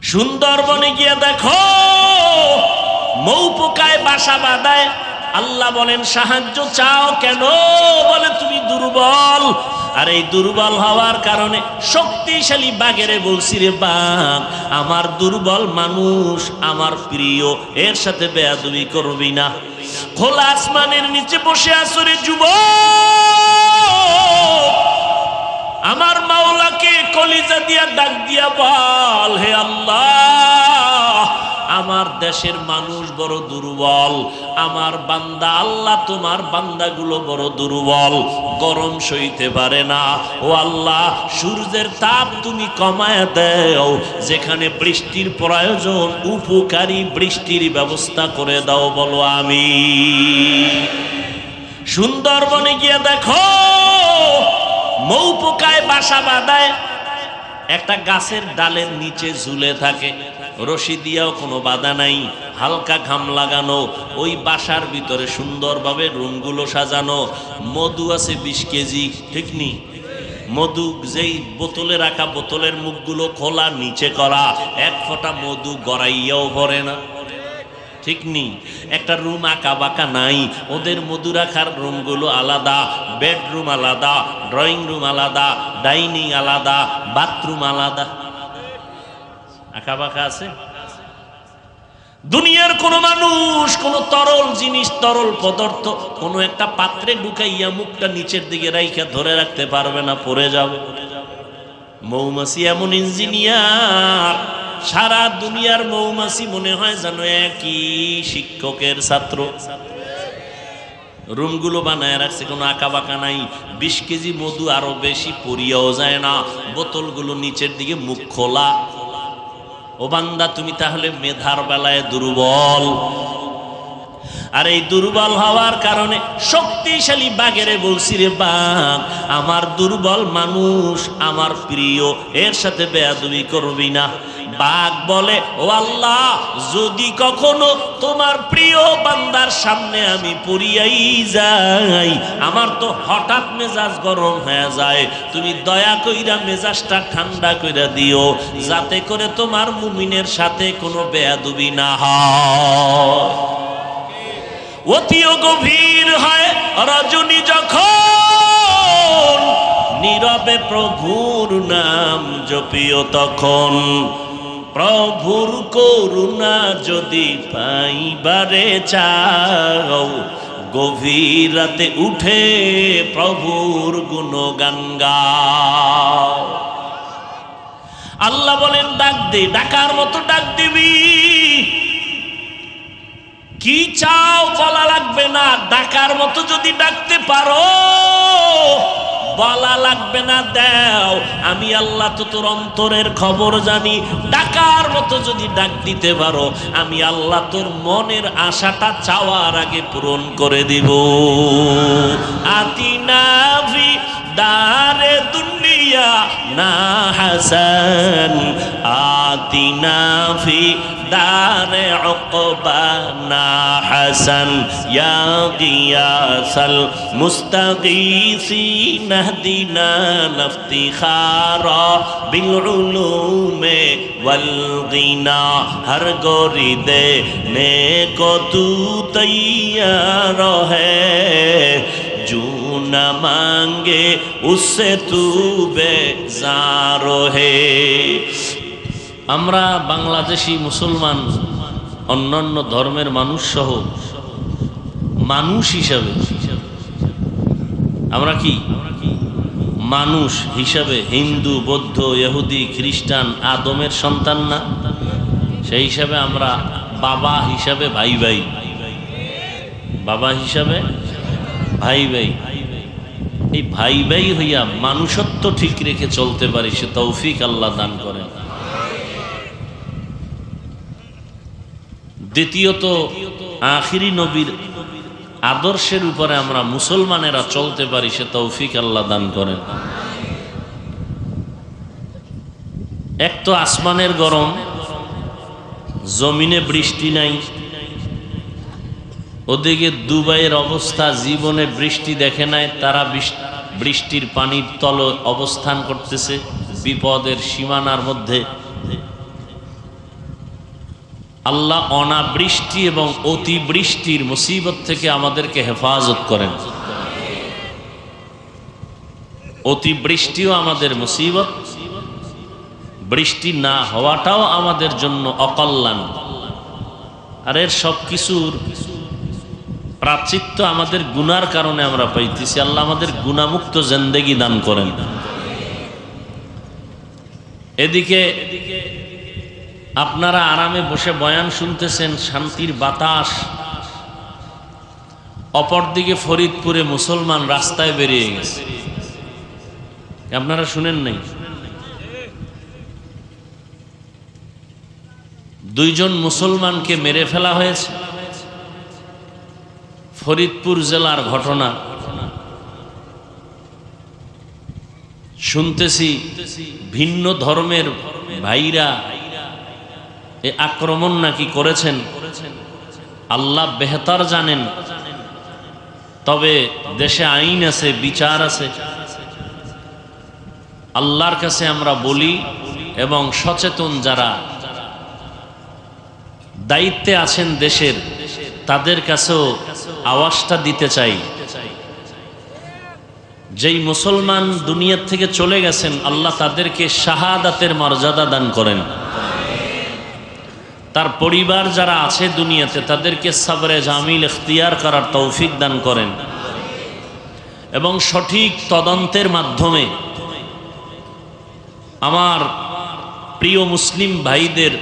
সুন্দরবনে গিয়ে দেখো মৌ পোকায় বাসা বাঁধায়। আল্লাহ বলেন সাহায্য চাও কেন? বলে তুমি দুর্বল। আর এই দুর্বল হওয়ার কারণে শক্তিশালী বাঘেরে বলছি, রে বাঘ, আমার দুর্বল মানুষ আমার প্রিয়, এর সাথে বেয়াদবি করবি না। খোলা আসমানের নিচে বসে আছো রে যুবক, আমার মাওলাকে কলিজা দিয়া ডাক দিয়া বল, হে আল্লাহ, আমার দেশের মানুষ বড় দুর্বল, আমার বান্দা আল্লাহ তোমার বান্দাগুলো বড় দুর্বল, গরম সইতে পারে না। ও আল্লাহ, সূর্যের তাপ তুমি কমায় দাও, যেখানে বৃষ্টির প্রয়োজন উপকারী বৃষ্টির ব্যবস্থা করে দাও, বলো আমি। সুন্দরবনে গিয়ে দেখো মৌ পোকায় বাসা বাঁধায়, একটা গাছের ডালের নিচে ঝুলে থাকে, রশি দিয়েও কোনো বাধা নাই, হালকা ঘাম লাগানো, ওই বাসার ভিতরে সুন্দরভাবে রুমগুলো সাজানো। মধু আছে 20 কেজি, ঠিক নি? মধু যেই বোতলে রাখা, বোতলের মুখগুলো খোলা, নিচে করা, এক ফোঁটা মধু গড়াইয়াও ভরে না, ঠিক নি? একটা রুম আঁকা বাঁকা নাই, ওদের মধু রাখার রুমগুলো আলাদা, বেডরুম আলাদা, ড্রয়িং রুম আলাদা, ডাইনিং আলাদা, বাথরুম আলাদা। আঁকা বাঁকা আছে? দুনিয়ার কোন মানুষ কোন তরল জিনিস, তরল পদার্থ কোন একটা পাত্রে ঢুকাইয়া মুখটা নিচের দিকে রাইখা ধরে রাখতে পারবে না, পড়ে যাবে। মৌমাছি এমন ইঞ্জিনিয়ার, সারা দুনিয়ার মৌমাছি মনে হয় যেন একই শিক্ষকের ছাত্র। রুমগুলো বানায় রাখছে, কোনো আঁকা বাঁকা নাই। 20 কেজি মধু আরো বেশি পরিয়াও যায় না, বোতলগুলো নিচের দিকে মুখ খোলা। ও বান্দা, তুমি তাহলে মেধার বেলায় দুর্বল। আর এই দুর্বল হওয়ার কারণে শক্তিশালী বাঘেরে বলছি, রে বাঘ, আমার দুর্বল মানুষ আমার প্রিয়, এর সাথে বেয়াদবি করবি না। বাঘ বলে, ও আল্লাহ, যদি কখনো তোমার প্রিয় বান্দার সামনে আমি পড়িয়াই যাই, আমার তো হঠাৎ মেজাজ গরম হয়ে যায়, তুমি দয়া কইরা মেজাজটা ঠান্ডা কইরা দিও, যাতে করে তোমার মুমিনের সাথে কোনো বেয়াদবি না হয়। অতিও গভীর হয় রজনী যখন, নীরবে প্রভুর নাম জপিও তখন, প্রভুর করুণা যদি পাইবারে চাও, গভীর রাতে উঠে প্রভুর গুণগান গাও। আল্লাহ বলেন, ডাক দে, ডাকার মতো ডাক দিবি। কি চাও বলা লাগবে না, ডাকার মতো যদি ডাকতে পারো বলা লাগবে না, দাও। আমি আল্লাহ তো তোর অন্তরের খবর জানি। ডাকার মতো যদি ডাক দিতে পারো, আমি আল্লাহ তোর মনের আশাটা চাওয়ার আগে পূরণ করে দিব। আতিনা ফি দারে দুনিয়া না হাসান, আতিনা ফি দারে উকবা না হাসান, ইয়া গিয়াসাল মুস্তাগীসিন ইহদিনা লিফতিখারা বিল উলুমে ওয়াল গিনা, হর গোরি দে নে কো তু তৈয়ার হ্যায়, जो न मांगे उससे तू बेजार है। আমরা বাংলাদেশি মুসলমান, অন্যান্য ধর্মের মানুষ সহ মানুষ হিসাবে, আমরা কি মানুষ হিসাবে হিন্দু, বৌদ্ধ, ইহুদি, খ্রিস্টান আদমের সন্তান না? সেই হিসাবে আমরা বাবা হিসাবে ভাই ভাই, বাবা হিসাবে ভাই ভাই, এই ভাই ভাই হইয়া মানুষত্ব ঠিক রেখে চলতে পারি, সে তৌফিক আল্লাহ দান করেন। দ্বিতীয়ত, আখিরি নবীর আদর্শের উপরে আমরা মুসলমানেরা চলতে পারি, সে তৌফিক আল্লাহ দান করেন। এক তো আসমানের গরম, জমিনে বৃষ্টি নাই, ওদিকে দুবাইয়ের অবস্থা, জীবনে বৃষ্টি দেখে নাই তারা, বৃষ্টির পানির তলে অবস্থান করতেছে বিপদের সীমানার মধ্যে। আল্লাহ অনাবৃষ্টি এবং অতিবৃষ্টির মুসিবত থেকে আমাদেরকে হেফাজত করেন। অতিবৃষ্টিও আমাদের মুসিবত, বৃষ্টি না হওয়াটাও আমাদের জন্য অকল্যাণ। আর এর সব কিছুর প্রাচিত্য আমাদের গুনার কারণে আমরা পাইতেছি। আল্লাহ আমাদের গুনামুক্ত জিন্দেগি দান করেন। এদিকে আপনারা আরামে বসে বয়ান শুনতেছেন, শান্তির বাতাস। অপরদিকে ফরিদপুরে মুসলমান রাস্তায় বেরিয়ে গেছে, আপনারা শুনেন নাই? 2 জন মুসলমানকে মেরে ফেলা হয়েছে। ফরিদপুর জেলার ঘটনা শুনতেছি। ভিন্ন ধর্মের ভাইরা এ আক্রমণ নাকি করেছেন, আল্লাহ বেহতর জানেন। তবে দেশে আইন আছে, বিচার আছে। আল্লাহর কাছে আমরা বলি এবং সচেতন যারা দায়িত্বে আছেন দেশের, তাদের কাছেও আওয়াজটা দিতে চাই। যেই মুসলমান দুনিয়ার থেকে চলে গেছেন, আল্লাহ তাদেরকে শাহাদাতের মর্যাদা দান করেন। তার পরিবার যারা আছে দুনিয়াতে, তাদেরকে সবরে জামিল ইখতিয়ার করার তৌফিক দান করেন এবং সঠিক তদন্তের মাধ্যমে আমার প্রিয় মুসলিম ভাইদের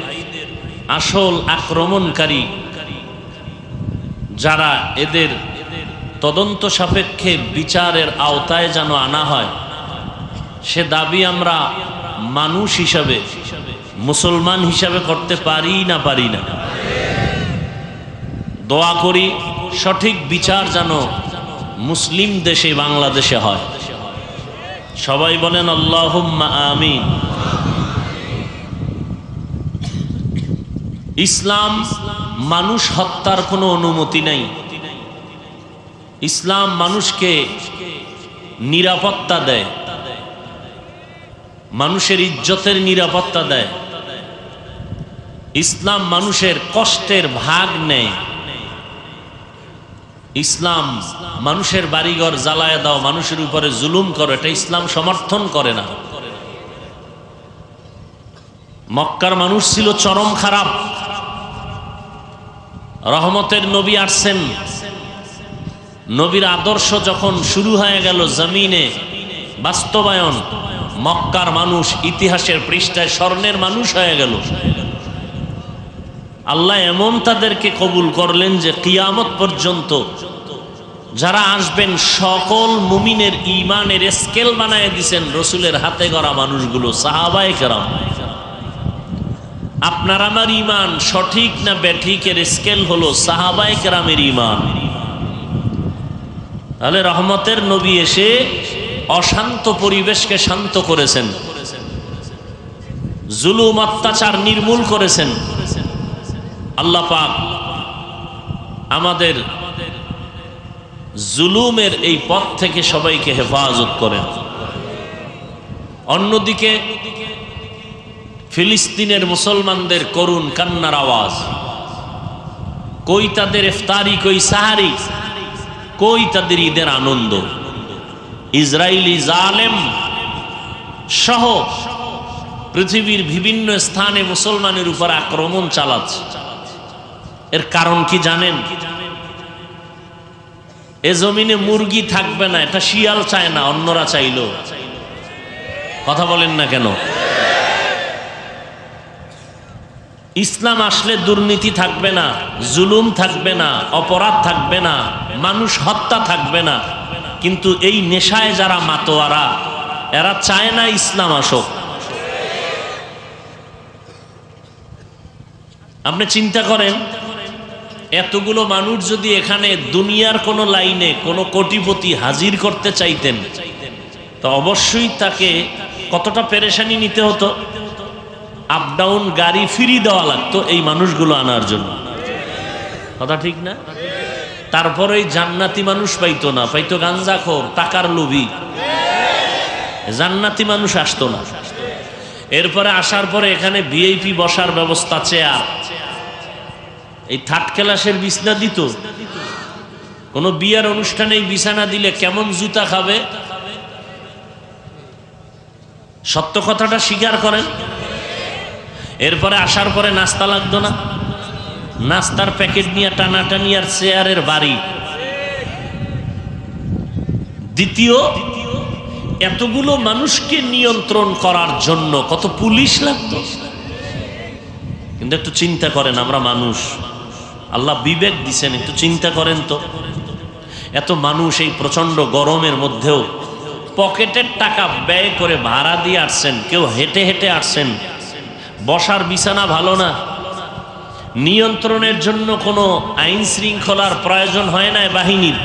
আসল আক্রমণকারী যারা, এদের তদন্ত সাপেক্ষে বিচারের আওতায় যেন আনা হয়, সে দাবি আমরা মানুষ হিসাবে, মুসলমান হিসাবে করতে পারি না দোয়া করি সঠিক বিচার যেন মুসলিম দেশে, বাংলাদেশে হয়। সবাই বলেন আল্লাহুম্মা আমিন। ইসলাম মানুষ হত্যার কোনো অনুমতি নাই। ইসলাম মানুষকে নিরাপত্তা দেয়, মানুষের ইজ্জতের নিরাপত্তা দেয়। ইসলাম মানুষের কষ্টের ভাগ নেয়। ইসলাম মানুষের বাড়িঘর জ্বালায় দাও, মানুষের উপরে জুলুম করো, এটা ইসলাম সমর্থন করে না। মক্কার মানুষ ছিল চরম খারাপ। রহমতের নবী আসছেন, নবীর আদর্শ যখন শুরু হয়ে গেল জমিনে বাস্তবায়ন, মক্কার মানুষ ইতিহাসের পৃষ্ঠায় স্বর্ণের মানুষ হয়ে গেল। আল্লাহ এমন তাদেরকে কবুল করলেন যে কিয়ামত পর্যন্ত যারা আসবেন সকল মুমিনের ঈমানের স্কেল বানায় দিয়েছেন রসুলের হাতে গড়া মানুষগুলো, সাহাবায়ে কেরাম। আপনার আমার ঈমান সঠিক না বেঠিকের স্কেল হলো সাহাবায়ে কেরামের ঈমান। তাহলে রহমতের নবী এসে অশান্ত পরিবেশকে শান্ত করেছেন, জুলুম অত্যাচার নির্মূল করেছেন। আল্লাহ পাক আমাদের জুলুমের এই পথ থেকে সবাইকে হেফাজত করেন। অন্যদিকে ফিলিস্তিনের মুসলমানদের করুণ কান্নার আওয়াজ, কই তাদের ইফতারি, কই সাহারি, কই তাদের ঈদের আনন্দ। ইসরায়েলি জালেম সহ পৃথিবীর বিভিন্ন স্থানে মুসলমানের উপর আক্রমণ চালাচ্ছে। এর কারণ কি জানেন? এ জমিনে মুরগি থাকবে না, এটা শিয়াল চায় না, অন্যরা চাইলো। কথা বলেন না কেন? ইসলাম আসলে দুর্নীতি থাকবে না, জুলুম থাকবে না, অপরাধ থাকবে না, মানুষ হত্যা থাকবে না। কিন্তু এই নেশায় যারা মাতোয়ারা, এরা চায় না ইসলাম আসুক। আপনি চিন্তা করেন, এতগুলো মানুষ যদি এখানে দুনিয়ার কোনো লাইনে কোনো কোটিপতি হাজির করতে চাইতেন, তো অবশ্যই তাকে কতটা পেরেশানি নিতে হতো। আপ ডাউন গাড়ি ফ্রি দেওয়া লাগতো এই মানুষগুলো আনার জন্য। কথা ঠিক না? তারপরে জান্নাতি মানুষ পাইতো না, পাইতো গাঞ্জাখোর, টাকার লোভী। জান্নাতি মানুষ আসতো না। এরপরে আসার পরে এখানে ভিআইপি বসার ব্যবস্থা, চেয়ার, এই থার্ড ক্লাসের বিছনা দিত। কোনো বিয়ের অনুষ্ঠানে বিছানা দিলে কেমন জুতা খাবে? সত্য কথাটা স্বীকার করেন। এরপরে আসার পরে নাস্তা লাগতো না, নাস্তার প্যাকেট নিয়ে টানাটানি আর চেয়ারের বাড়ি। দ্বিতীয়, এতগুলো মানুষকে নিয়ন্ত্রণ করার জন্য কত পুলিশ লাগতো। কিন্তু একটু চিন্তা করেন, আমরা মানুষ, আল্লাহ বিবেক দিছেন, একটু চিন্তা করেন তো, এত মানুষ এই প্রচন্ড গরমের মধ্যেও পকেটের টাকা ব্যয় করে ভাড়া দিয়ে আসছেন, কেউ হেঁটে হেঁটে আসছেন, বসার বিছানা ভালো না, নিয়ন্ত্রণের জন্য কোনো আইন শৃঙ্খলার প্রয়োজন হয় না বাহিনীর,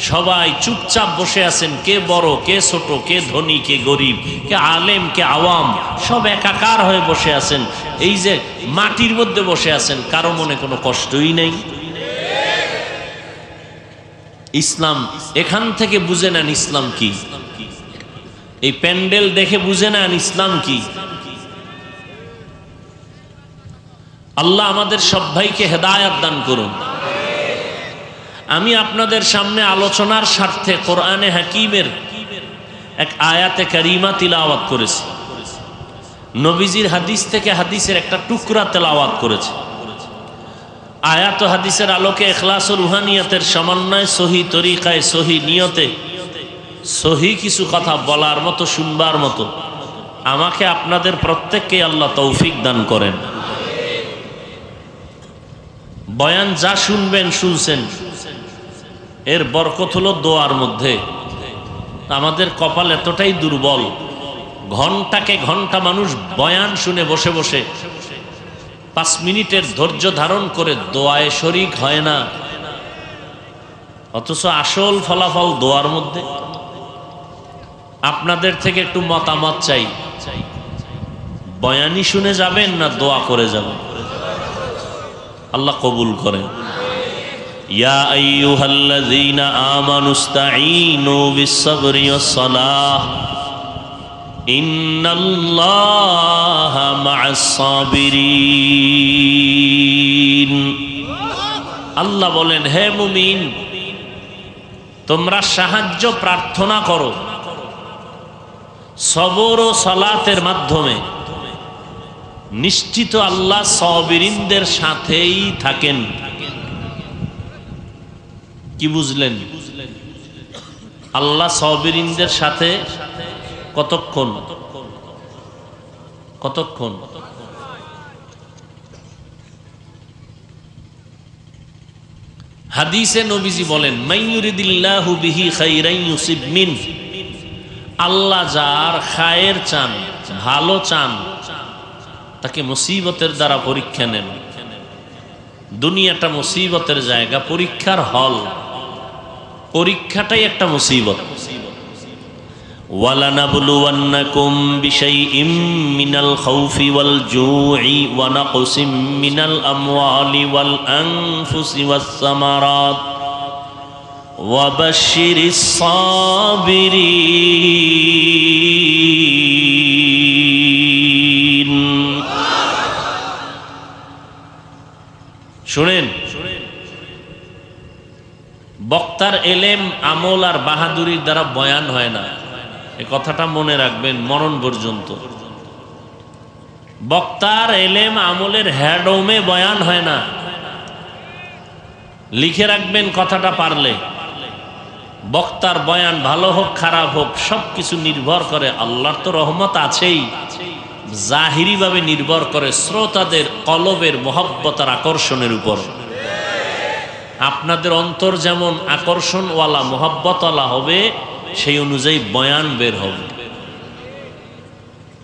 সবাই চুপচাপ বসে আছেন, কে বড় কে ছোট, কে ধনী কে গরিব, কে আলেম কে আওয়াম, সব একাকার হয়ে বসে আছেন। এই যে মাটির মধ্যে বসে আছেন, কারো মনে কোনো কষ্টই নেই। ইসলাম এখান থেকে বুঝে নেন ইসলাম কি, এই প্যান্ডেল দেখে বুঝে নেন ইসলাম কি। আল্লাহ আমাদের সব ভাইকে হেদায়েত দান করুন। আমি আপনাদের সামনে আলোচনার স্বার্থে কোরআনে হাকিমের এক আয়াতে কারিমা তিলাওয়াত করেছি, নবীজির হাদিস থেকে হাদিসের একটা টুকরা তেলাওয়াত করেছি। আয়াত ও হাদিসের আলোকে ইখলাস ও রুহানিয়তের সমন্বয়, সহি তরিকায়, সহি নিয়তে সহি কিছু কথা বলার মতো, শুনবার মতো আমাকে আপনাদের প্রত্যেককে আল্লাহ তৌফিক দান করেন। বয়ান যা শুনবেন শুনছেন, এর বরকত হলো দোয়ার মধ্যে। আমাদের কপাল এতটাই দুর্বল, ঘন্টাকে ঘন্টা মানুষ বয়ান শুনে বসে বসে 5 মিনিটের ধৈর্য ধারণ করে দোয়ায় শরীক হয় না, অথচ আসল ফলাফল দোয়ার মধ্যে। আপনাদের থেকে একটু মতামত চাই, বয়ানি শুনে যাবেন না দোয়া করে যাবেন? আল্লাহ কবুল করেন। ইয়া আইয়ুহাল্লাযীনা আমানুস্তাঈনু বিস-সাবরি ওয়াস-সালাহ ইন্নাল্লাহা মা'আস-সাবিরিন। আল্লাহ বলেন, হে মুমিন, তোমরা সাহায্য প্রার্থনা করো সবর ও সালাতের মাধ্যমে, নিশ্চিত আল্লাহ সাবিরিনদের সাথেই থাকেন। কি বুঝলেন? আল্লাহ সাবিরিনদের সাথে কতক্ষণ? কতক্ষণ? হাদিসে নবীজি বলেন, মাইয়ুরিদিল্লাহু বিহি খাইরান ইউসিব মিন। আল্লাহ যার খায়ের চান, ভালো চান, তাকে মুসিবতের দ্বারা পরীক্ষা নেন। দুনিয়াটা মুসিবতের জায়গা, পরীক্ষার হল, পরীক্ষাটাই একটা মুসিবত। ওয়ালানাবলুওয়ান্নাকুম বিশাইইম মিনাল খাউফি ওয়াল জুই ওয়া নাকসিম মিনাল আমওয়ালি ওয়াল আনফুসি ওয়াস সামারাত ওয়া বাশশিরিস সাবিরিন। শুনেন, বক্তার এলেম, আমল আর বাহাদুরির দ্বারা বয়ান হয় না, এই কথাটা মনে রাখবেন মরণ পর্যন্ত। বক্তার এলেম আমলের হ্যাডোমে বয়ান হয় না, লিখে রাখবেন কথাটা পারলে। বক্তার বয়ান ভালো হোক খারাপ হোক, সবকিছু নির্ভর করে, আল্লাহর তো রহমত আছেই, জাহিরি ভাবে নির্ভর করে শ্রোতাদের কলবের মহব্বত আর আকর্ষণের উপর। আপনাদের অন্তর যেমন আকর্ষণওয়ালা মহব্বতওয়ালা হবে, সেই অনুযায়ী বয়ান বের হবে।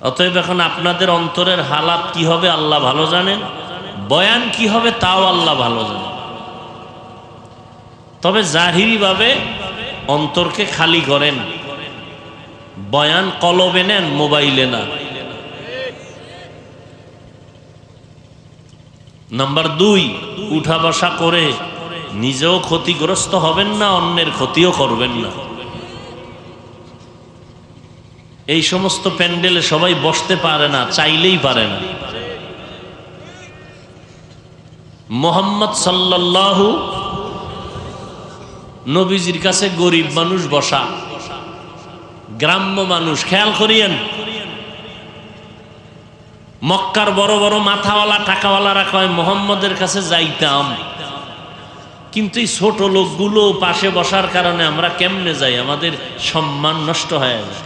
অতএব এখন আপনাদের অন্তরের হালাত কি হবে আল্লাহ ভালো জানেন, বয়ান কি হবে তাও আল্লাহ ভালো জানেন। তবে জাহিরি ভাবে অন্তরকে খালি করেন, বয়ান কলবে নেন, মোবাইলে না। নাম্বার 2, উঠা বসা করে নিজেও ক্ষতিগ্রস্ত হবেন না, অন্যের ক্ষতিও করবেন না। এই সমস্ত প্যান্ডেলে সবাই বসতে পারে না, চাইলেই পারে না। মুহাম্মদ সাল্লাল্লাহু নবীজির কাছে গরিব মানুষ বসা, গ্রাম্য মানুষ। খেয়াল করিয়েন, মক্কার বড় বড় মাথাওয়ালা টাকাওয়ালারা কয় মুহাম্মদের কাছে যাইতাম, কিন্তু এই ছোট লোকগুলো পাশে বসার কারণে আমরা কেমনে যাই, আমাদের সম্মান নষ্ট হয়ে যায়।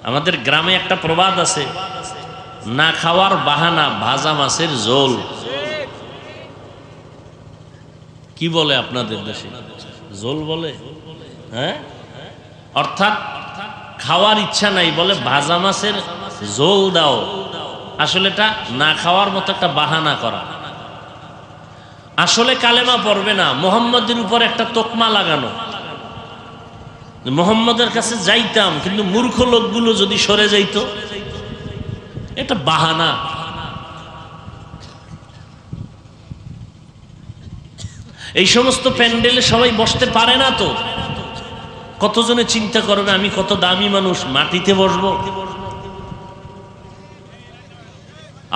আমাদের গ্রামে একটা প্রবাদ আছে, না খাওয়ার বাহানা ভাজা মাছের ঝোল। কি বলে আপনাদের দেশে? ঝোল বলে, হ্যাঁ? অর্থাৎ খাওয়ার ইচ্ছা নাই, বলে ভাজা মাছের ঝোল দাও। আসলে এটা না খাওয়ার মতো একটা বাহানা করা। আসলে কালেমা পড়বে না, মুহাম্মদের উপর একটা তোকমা লাগানো। মুহাম্মদের কাছে যাইতাম, কিন্তু মূর্খ লোকগুলো যদি সরে যাইতো, এটা বাহানা। এই সমস্ত প্যান্ডেলে সবাই বসতে পারে না তো। কতজনে চিন্তা করবে আমি কত দামি মানুষ, মাটিতে বসবো।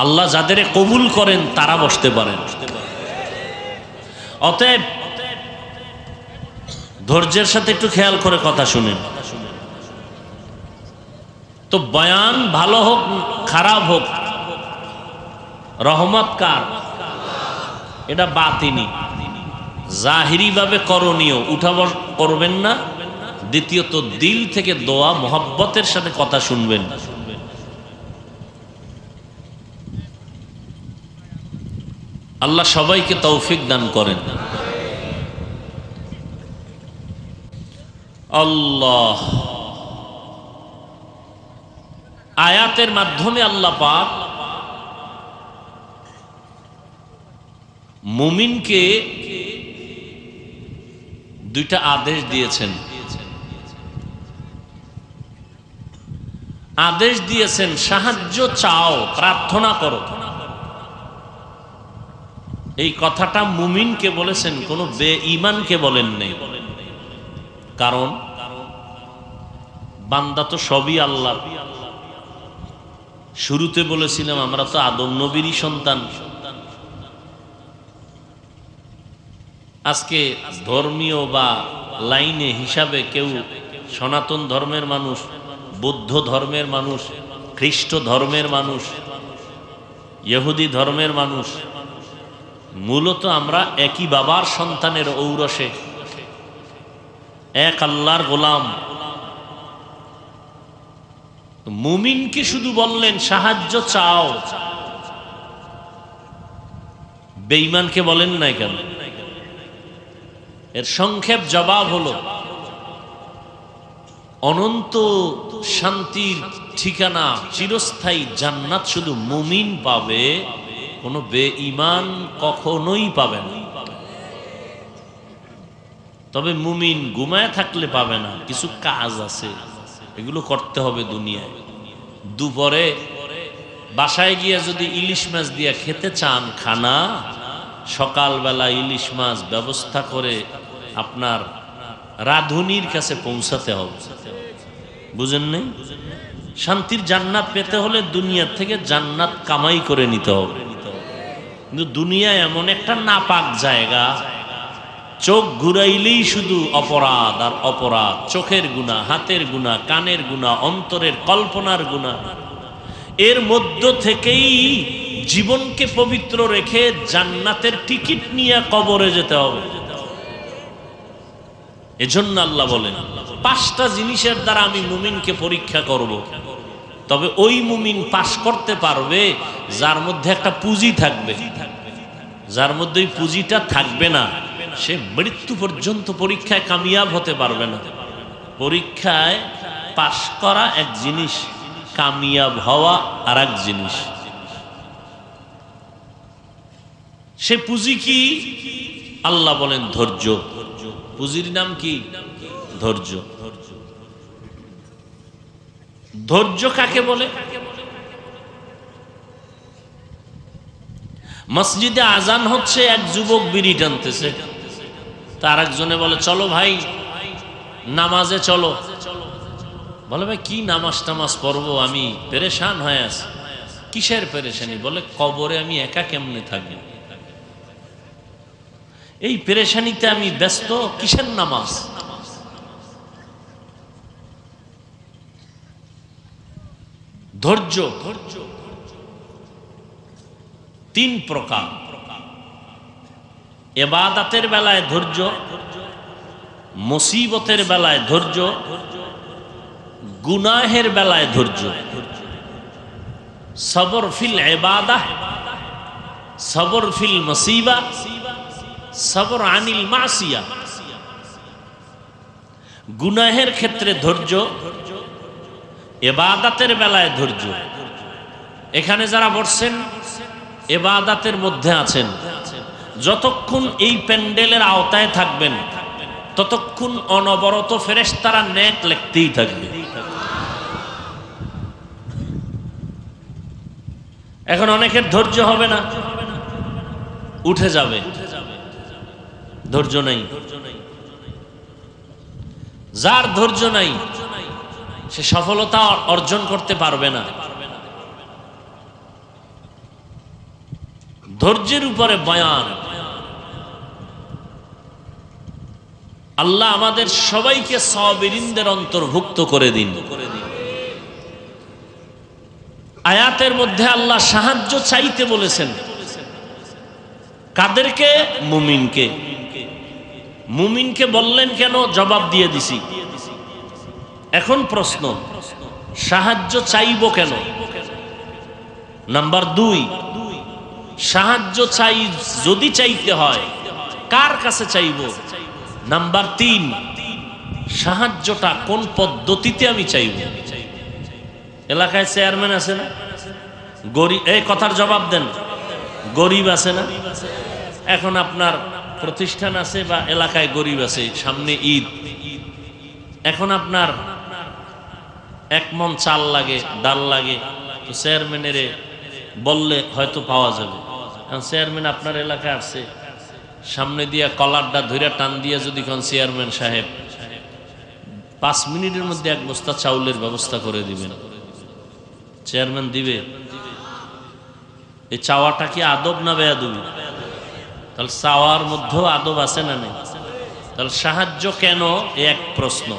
আল্লাহ যাদের কবুল করেন তারা বসতে পারেন। অতএব ধৈর্যের সাথে একটু খেয়াল করে কথা শুনেন। তো বয়ান ভালো হোক খারাপ হোক, রহমত কার? এটা বাতিনি, জাহিরি ভাবে করণীয়, উঠা করবেন না। দ্বিতীয়ত দিল থেকে দোয়া মোহাব্বতের সাথে কথা শুনবেন। আল্লাহ সবাইকে তৌফিক দান করেন। আল্লাহ আয়াতের মাধ্যমে আল্লাহ পাক মুমিনকে দুইটা আদেশ দিয়েছেন। আদেশ দিয়েছেন সাহায্য চাও, প্রার্থনা করো। এই কথাটা মুমিনকে বলেছেন, কোনো বেঈমানকে বলেন নাই। কারণ বান্দা তো সবই আল্লাহ। শুরুতে বলেছিলাম আমরা তো আদম নবীরই সন্তান। আজকে ধর্মীয় বা লাইনে হিসাবে কেউ সনাতন ধর্মের মানুষ, বৌদ্ধ ধর্মের মানুষ, খ্রিস্ট ধর্মের মানুষ, ইহুদি ধর্মের মানুষ, মূলত আমরা একই বাবার সন্তানের ঔরসে, এক আল্লাহর গোলাম। মুমিনকে শুধু বললেন সাহায্য চাও, বেঈমানকে বলেন নাই কেন? এর সংক্ষেপ জবাব হলো, অনন্ত শান্তির ঠিকানা চিরস্থায়ী জান্নাত শুধু মুমিন পাবে, কোনো বেঈমান কখনোই পাবে না। তবে মুমিন ঘুমায় থাকলে পাবে না, কিছু কাজ আছে, এগুলো করতে হবে দুনিয়ায়। দুপুরে বাসায় গিয়ে যদি ইলিশ মাছ দিয়ে খেতে চান খানা, সকালবেলা ইলিশ মাছ ব্যবস্থা করে আপনার রাঁধুনির কাছে পৌঁছাতে হবে। বুঝেন নাই? শান্তির জান্নাত পেতে হলে দুনিয়া থেকে জান্নাত কামাই করে নিতে হবে। কিন্তু দুনিয়া এমন একটা নাপাক জায়গা, চোখ ঘুরাইলেই শুধু অপরাধ আর অপরাধ। চোখের গুনাহ, হাতের গুনাহ, কানের গুনাহ, অন্তরের কল্পনার গুনাহ। এর মধ্য থেকেই জীবনকে পবিত্র রেখে জান্নাতের টিকিট নিয়ে কবরে যেতে হবে। এজন্য আল্লাহ বলেন 5টা জিনিসের দ্বারা আমি মুমিনকে পরীক্ষা করব। তবে ওই মুমিন পাশ করতে পারবে যার মধ্যে একটা পুঁজি থাকবে। যার মধ্যে ওই পুঁজিটা থাকবে না, সে মৃত্যু পর্যন্ত পরীক্ষায় কামিয়াব হতে পারবে না। পরীক্ষায় পাশ করা এক জিনিস, কামিয়াব হওয়া আর এক জিনিস। সে পুঁজি কি? আল্লাহ বলেন ধৈর্য। পুঁজির নাম কি? ধৈর্য। ধৈর্য কাকে বলে? মসজিদে আজান হচ্ছে, এক যুবক বিড়ি টানতেছে, তার একজনে বলে চলো ভাই নামাজে চলো। বলে ভাই কি নামাজ টামাজ পড়বো, আমি পেরেশান হয়ে আছি। কিসের পেরেশানি? বলে কবরে আমি একা কেমনে থাকবো। এই পেরেশানিতে আমি ব্যস্ত, কিসের নামাজ? ধৈর্য তিন প্রকার। ইবাদতের বেলায় ধৈর্য, মুসিবতের বেলায় ধৈর্য, গুনাহের বেলায় ধৈর্য। সবর ফিল ইবাদাহ, সবর ফিল মুসিবা, সবর আনিল মাসিয়া। গুনাহের ক্ষেত্রে ধৈর্য, ইবাদতের বেলায় ধৈর্য। এখানে যারা বসছেন ইবাদতের মধ্যে আছেন, যতক্ষণ এই প্যান্ডেলের আওতায় থাকবেন ততক্ষণ অনবরত ফেরেশতারা নেক লিখতেই থাকবে। এখন অনেকের ধৈর্য হবে না, উঠে যাবে, ধৈর্য নাই। যার ধৈর্য নাই সে সফলতা অর্জন করতে পারবে না। ধৈর্যের উপরে বয়ান। আল্লাহ আমাদের সবাইকে সাবিরিনদের অন্তর্ভুক্ত করে দিন। আয়াতের মধ্যে আল্লাহ সাহায্য চাইতে বলেছেন। কাদেরকে? মুমিনকে। মুমিনকে বললেন কেন? জবাব দিয়ে দিছি। এখন প্রশ্ন, সাহায্য চাইব কেন? নাম্বার 2, সাহায্য চাই যদি চাইতে হয় কার কাছে চাইব? নাম্বার 3, সাহায্যটা কোন পদ্ধতিতে আমি চাইব? এলাকায় চেয়ারম্যান আছে না, গরিব, এই কথার জবাব দেন, গরিব আছে না? এখন আপনার প্রতিষ্ঠান আছে বা এলাকায় গরিব আছে, সামনে ঈদ, এখন আপনার 1 মণ চাল লাগে, ডাল লাগে, তো চেয়ারম্যানের বললে হয়তো পাওয়া যাবে। এখন চেয়ারম্যান আপনার এলাকায় আসছে, সামনে দিয়া কলারটা ধরে টান দিয়ে যদি কোন চেয়ারম্যান সাহেব 5 মিনিটের মধ্যে 1 বস্তা চাউলের ব্যবস্থা করে দিবেন, চেয়ারম্যান দিবে? এই চাওয়াটা কি আদব না বেয়াদবি? তাহলে চাওয়ার মধ্যেও আদব আছে না নেই? তাহলে সাহায্য কেন? এক প্রশ্ন।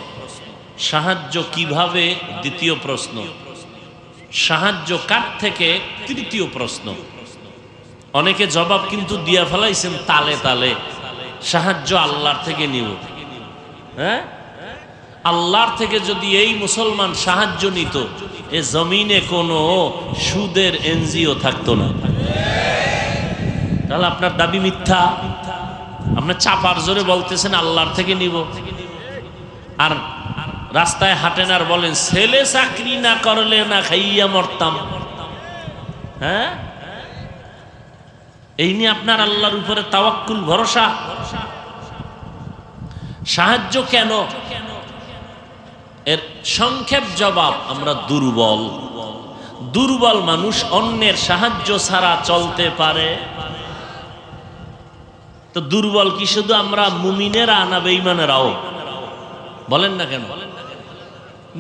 সাহায্য কিভাবে? দ্বিতীয় প্রশ্ন। সাহায্য কার থেকে? তৃতীয় প্রশ্ন। অনেকে জবাব কিন্তু দিয়া ফেলাইছেন তালে তালে, সাহায্য আল্লাহর থেকে নিব। হ্যাঁ, আল্লাহর থেকে যদি এই মুসলমান সাহায্য নিত, এ জমিনে কোনো সুদের এনজিও থাকতো না। তাহলে আপনার দাবি মিথ্যা। আপনি চাপার জোরে বলতেছেন আল্লাহর থেকে নিব, আর রাস্তায় হাঁটেন আর বলেন ছেলে চাকরি না করলে না খাইয়া মরতাম। হ্যাঁ, এই নিয়ে আপনার আল্লাহর উপরে তাওয়াক্কুল, ভরসা। সাহায্য কেন? এর সংক্ষেপ জবাব, আমরা দুর্বল। দুর্বল মানুষ অন্যের সাহায্য ছাড়া চলতে পারে? তো দুর্বল কি শুধু আমরা মুমিনেরা না বেঈমানেরাও? বলেন না কেন?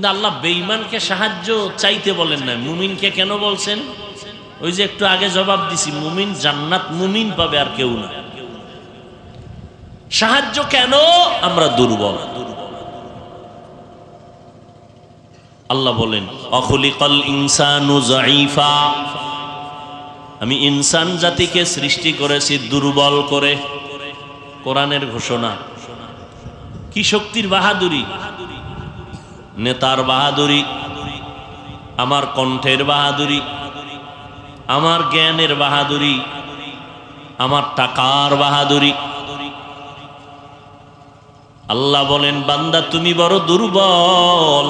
না, আল্লাহ বেঈমানকে সাহায্য চাইতে বলেন না, মুমিনকে কেন বলছেন? ওই যে একটু আগে জবাব দিছি, মুমিন জান্নাত মুমিন পাবে, আর কেউ না। সাহায্য কেন? আমরা দুর্বল। আল্লাহ বলেন অখলিকাল ইনসানু যায়ীফা, আমি ইনসান জাতিকে সৃষ্টি করেছি দুর্বল করে। কোরআনের ঘোষণা। কি শক্তির বাহাদুরি! নেতার বাহাদুরি, আমার কণ্ঠের বাহাদুরি, আমার জ্ঞানের বাহাদুরি, আমার টাকার বাহাদুরি। আল্লাহ বলেন বান্দা তুমি বড় দুর্বল।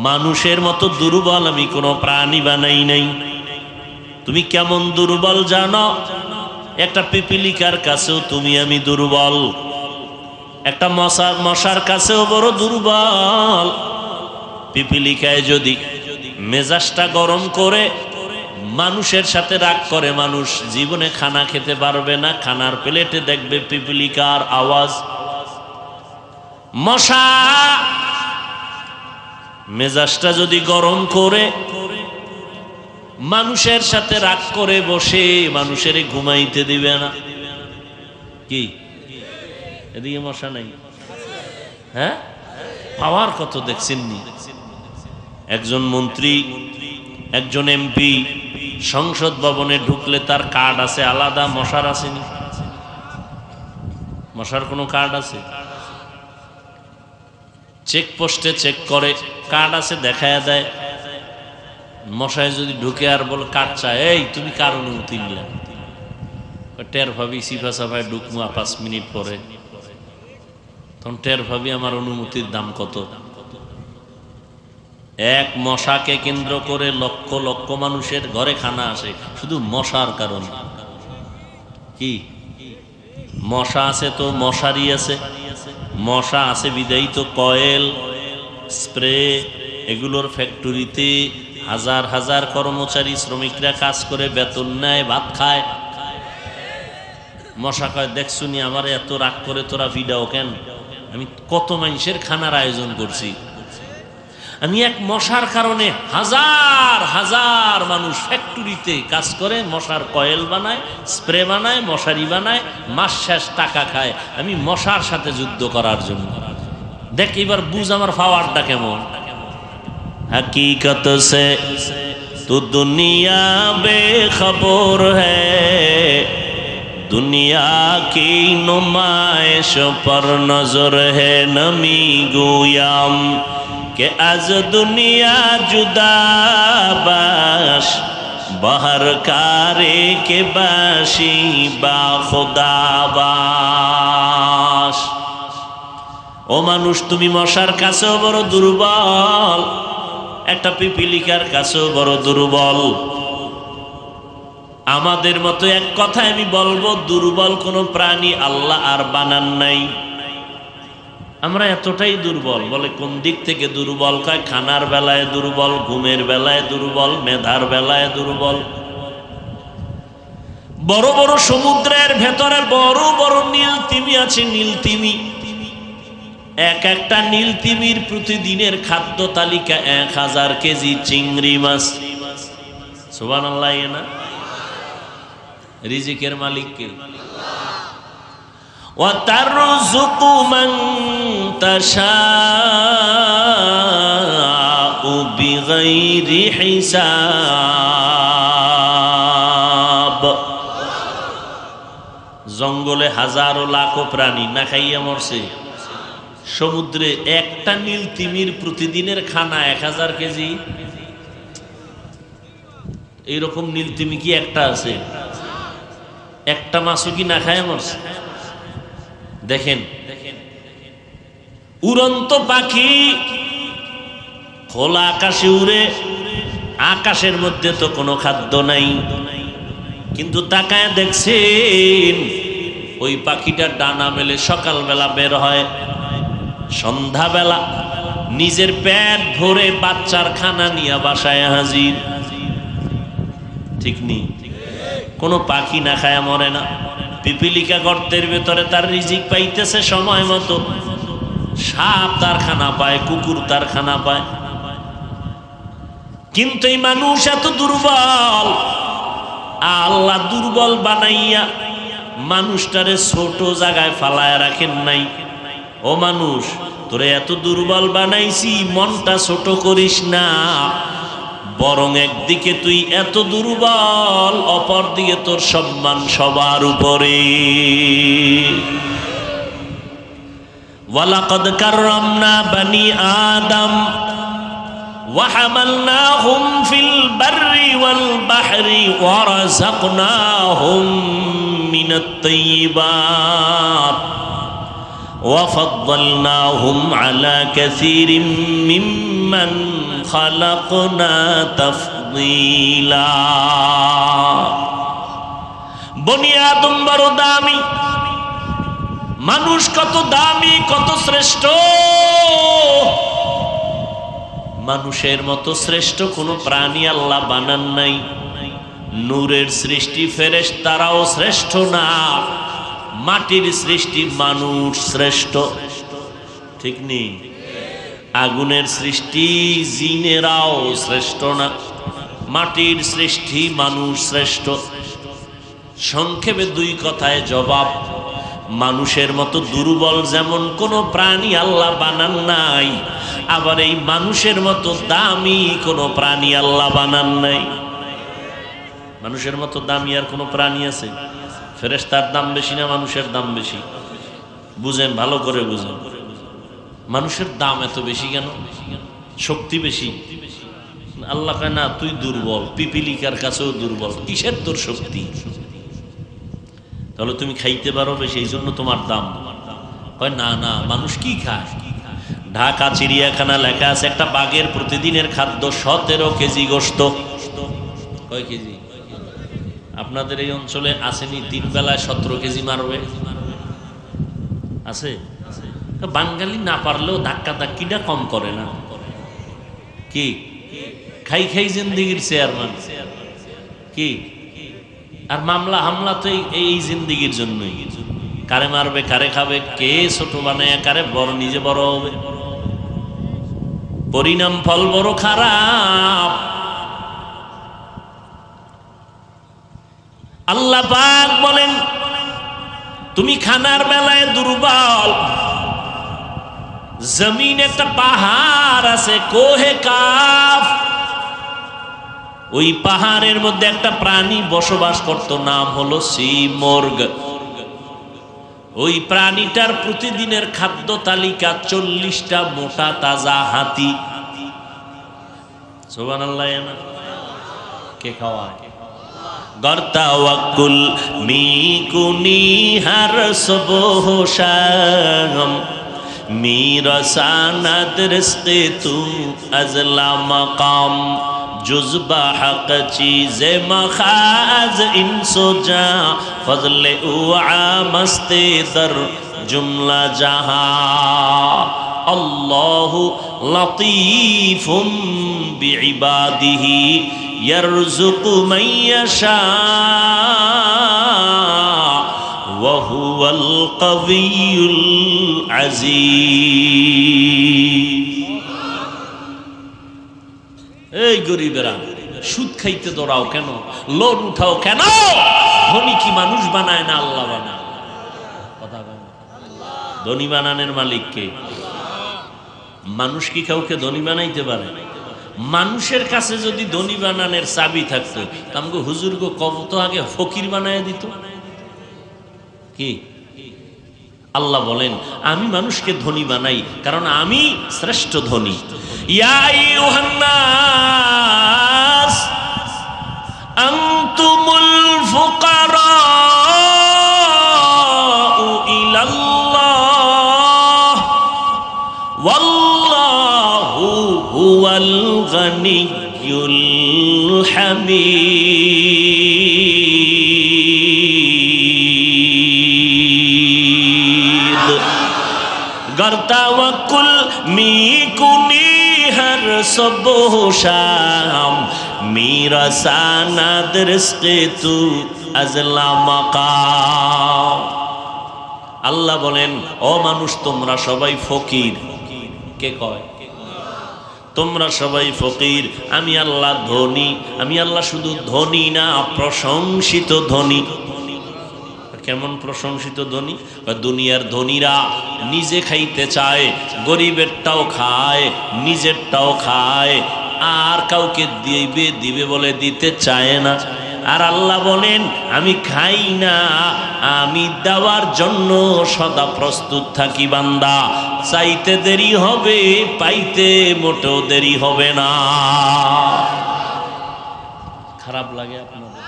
মানুষের মতো দুর্বল আমি কোনো প্রাণী বানাই নাই। তুমি কেমন দুর্বল জানো? একটা পিপিলিকার কাছেও তুমি আমি দুর্বল, একটা মশার কাছেও বড় দুর্বল। পিপিলিকায় যদি মেজাজটা গরম করে মানুষের সাথে রাগ করে, মানুষ জীবনে খানা খেতে পারবে না। খানার প্লেটে দেখবে পিপিলিকার আওয়াজ। মশা মেজাজটা যদি গরম করে মানুষের সাথে রাগ করে বসে, মানুষের ঘুমাইতে দিবে না। কি এদিকে মশা নাই? হ্যাঁ, পাওয়ার কত দেখছেননি? একজন মন্ত্রী, একজন এমপি সংসদ ভবনে ঢুকলে তার কার্ড আছে আলাদা, মশার আসেনি? মশার কোনো কার্ড আছে? চেকপোস্টে চেক করে, কার্ড আছে দেখায় দেয়। মশায় যদি ঢুকে আর বলে কার্ড চায়, এই তুমি কার অনুমতি নিলে? টের ভাবি সিফা সাফায় ঢুকমু 5 মিনিট পরে, তখন টের ভাবি আমার অনুমতির দাম কত। এক মশাকে কেন্দ্র করে লক্ষ লক্ষ মানুষের ঘরে খানা আসে শুধু মশার কারণে। কি মশা আছে তো মশারি আছে, মশা আছে বিদায়ী তো কয়েল, স্প্রে, এগুলোর ফ্যাক্টরিতে হাজার হাজার কর্মচারী শ্রমিকরা কাজ করে বেতন নেয়, ভাত খায়। মশা কয় দেখছুনি আমার এত রাগ করে তোরা ভিডাও কেন? আমি কত মানুষের খানার আয়োজন করছি, আমি এক মশার কারণে হাজার হাজার মানুষ ফ্যাক্টরিতে কাজ করে, মশার কয়েল বানায়, স্প্রে বানায়, মশারি বানায়, মাস শেষ টাকা খায়, আমি মশার সাথে যুদ্ধ করার জন্য। দেখ এবার বুঝ আমার পাওয়ারটা কেমন। হकीकत से तो दुनिया बेखबर है, दुनिया की नुमाइश पर नजर है, नमी गोयाम के आज दुनिया जुदा बाश, बाहर कारे के बाशी बा खुदा बाश। ও মানুষ, তুমি মশার কাছেও বড় দুর্বল, একটা পিপিলিকার কাছেও বড় দুর্বল। আমাদের মতো এক কথায় আমি বলবো, দুর্বল কোনো প্রাণী আল্লাহ আর বানান নাই। আমরা এতটাই দুর্বল। বলে কোন দিক থেকে দুর্বল? কয় খানার বেলায় দুর্বল, ঘুমের বেলায় দুর্বল, মেধার বেলায় দুর্বল। বড় বড় সমুদ্রের ভেতরে বড় বড় নীল তিমি আছে, নীল তিমি। এক একটা নীল তিমির প্রতিদিনের খাদ্য তালিকা 1000 কেজি চিংড়ি মাছ। সুবহানাল্লাহ। না রিজিকের মালিক কে? ওয়া তারযুকু মান তাশাউ বিগাইরি হিসাব। জঙ্গলে হাজারো লাখো প্রাণী না খাইয়া মরছে, সমুদ্রে একটা নীল তিমির প্রতিদিনের খানা 1000 কেজি। এইরকম নীল তিমি কি একটা আছে? একটা মাছও কি না খায় মরছে? দেখেন উড়ন্ত পাখি খোলা আকাশে উড়ে, আকাশের মধ্যে তো কোনো খাদ্য নাই, কিন্তু তাকায় দেখছেন ওই পাখিটা ডানা মেলে সকালবেলা বের হয়, সন্ধ্যাবেলা নিজের পেট ভরে বাচ্চার খানা নিয়ে বাসায় হাজির। ঠিক নেই? কোনো পাখি না খায় মরে না। পিপিলিকা গর্তের ভেতরে তার রিজিক পাইতেছে সময় মতো, সাপ তার খানা পায়, কুকুর তার খানা পায়। কিন্তু এই মানুষ এত দুর্বল, আল্লাহ দুর্বল বানাইয়া মানুষটারে ছোট জায়গায় ফালায় রাখেন নাই। ও মানুষ, তোরে এত দুর্বল বানাইছি, মনটা ছোট করিস না, বরং একদিকে তুই এত দুর্বল, অপর দিকে তোর সম্মান সবার উপরে। ওয়ালাকাদ কাররামনা বানি আদম ওয়া হামালনাহুম ফিল বাররি ওয়াল বাহরি ওয়া রাযাকনাহুম মিনাত তাইয়্যিবাত ওয়া ফাদ্দালনাহুম আলা কাসীরিম মিম্মান খালাকনা তাফদীলা। বনি আদম বড় দামি, মানুষ কত দামি, কত শ্রেষ্ঠ। মানুষের মতো শ্রেষ্ঠ কোনো প্রাণী আল্লাহ বানান নাই। নূরের সৃষ্টি ফেরেশতারাও শ্রেষ্ঠ না, মাটির সৃষ্টি মানুষ শ্রেষ্ঠ। ঠিক নেই? আগুনের সৃষ্টি জিনেরাও শ্রেষ্ঠ না, মাটির সৃষ্টি মানুষ শ্রেষ্ঠ। সংক্ষেপে দুই কথায় জবাব, মানুষের মতো দুর্বল যেমন কোনো প্রাণী আল্লাহ বানান নাই, আবার এই মানুষের মতো দামি কোনো প্রাণী আল্লাহ বানান নাই। মানুষের মতো দামি আর কোনো প্রাণী আছে? ফেরেশতার দাম বেশি না মানুষের দাম বেশি? বুঝেন, ভালো করে বুঝেন। মানুষের দাম এত বেশি কেন? শক্তি বেশি? আল্লাহ কয় না, তুই দুর্বল, পিপিলিকার কাছেও দুর্বল, কিসের তোর শক্তি? তাহলে তুমি খাইতে পারো বেশি, এই জন্য তোমার দাম। কয় না না, মানুষ কি খায়? ঢাকা চিড়িয়াখানা লেখা আছে একটা বাঘের প্রতিদিনের খাদ্য 17 কেজি গোশত। কয় কেজি? আপনাদের এই অঞ্চলে আসেনি 3 বেলায় 17 কেজি মারবে? আছে? বাঙালি না পারলেও ধাক্কা ধাক্কিটা কম করে না। কি খাই খাই জিন্দিগির চেয়ারম্যান কি? আর মামলা হামলা তো এই জিন্দিগির জন্যই। কারে মারবে, কারে খাবে, কে ছোট বানায় কারে বড়, নিজে বড় হবে। পরিণাম ফল বড় খারাপ। আল্লাহ পাক বলেন তুমি খানার বেলায় দুর্বল। জমিন একটা পাহাড় আছে, কোহে কাফ, ওই পাহাড়ের মধ্যে একটা প্রাণী বসবাস করত, নাম হলো সিমর্গ। ওই প্রাণীটার প্রতিদিনের খাদ্য তালিকা 40টা মোটা তাজা হাতি। সুবহানাল্লাহ। কে খাওয়ায়? গর্তাওয়াকুল মিকুনি হার সবহ শাগম মিরাসানাত রিজকে তু আজলা মাকাম जुज़्बा हक़ चीज़े मखाज़ इंसो जा फज़ले उआ मस्ते दर जुमला जहाँ अल्लाहु लतीफ़ुम बिइबादिही यर्ज़ुक़ु मन यशा व हुवल क़वियुल अज़ीज़। এই গরিবেরা, সুদ খাইতে দৌড়াও কেন? লোন উঠাও কেন? ধনী কি মানুষ বানায় না আল্লাহ বানায়? কথা বলেন। ধনী বানানোর মালিক কে? মানুষ কি কাউকে ধনী বানাইতে পারে? মানুষের কাছে যদি ধনী বানানোর চাবি থাকতো, আমাকে হুজুর গো কব তো আগে ফকির বানায় দিত। কি আল্লাহ বলেন আমি মানুষকে ধনী বানাই কারণ আমি শ্রেষ্ঠ ধনী। ইয়া আইয়ুহান নাস আনতুমুল ফুকারাউ ইলাল্লাহ ওয়াল্লাহু হুয়াল গানিয়্যুল হামিদ। গর্তাওয়াকুল মিকুনি हर सुबह शाम मेरा सानद रिज़्क़े तू अज़ला मकाम। আল্লাহ বলেন ও মানুষ তোমরা সবাই ফকির। কে কয়? তোমরা সবাই ফকির, আমি আল্লাহ ধনী। আমি আল্লাহ শুধু ধনী না, প্রশংসিত ধনী। কেমন প্রশংসিত ধনী? দুনিয়ার ধনীরা নিজে খাইতে চায়, গরিবেরটাও খায়, নিজেরটাও খায়, আর কাউকে দিবে বলে দিতে চায় না। আর আল্লাহ বলেন আমি খাই না, আমি দেওয়ার জন্য সদা প্রস্তুত থাকি। বান্দা চাইতে দেরি হবে, পাইতে মোটেও দেরি হবে না। খারাপ লাগে আপনাদের?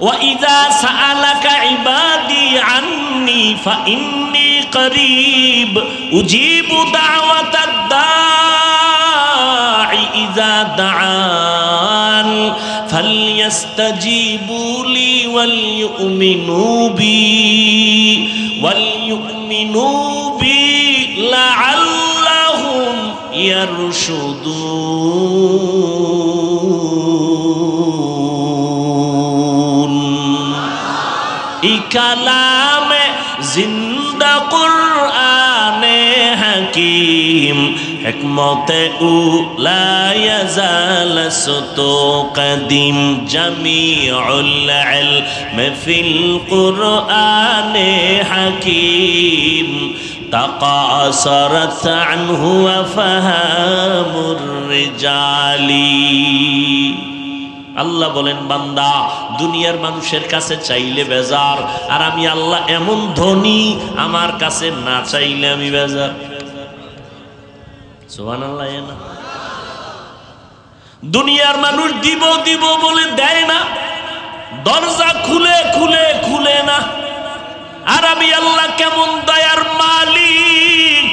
وَإِذَا سَأَلَكَ عِبَادِي عَنِّي فَإِنِّي قَرِيبٌ أُجِيبُ دَعْوَةَ الدَّاعِ إِذَا دَعَانِ فَلْيَسْتَجِيبُوا لِي وَلْيُؤْمِنُوا بِي لَعَلَّهُمْ يَرْشُدُونَ। কালামে জিন্দা কুরআনে হাকিম হিকমতে উ লা ইয়াজাল সুতু কদিম জামিউল ইলম ফিল কুরআনে হাকিম তাকাসারাত আনহু ফাহামুর রিজালি। আল্লাহ বলেন, বান্দা দুনিয়ার মানুষের কাছে চাইলে বেজার, আর আমি আল্লাহ এমন ধনী, আমার কাছে না চাইলে আমি বেজার। সুবহানাল্লাহ। না, দুনিয়ার মানুষ দিব দিব বলে দেয় না, দরজা খুলে খুলে খুলে না, আর আমি আল্লাহ কেমন দয়ার মালিক,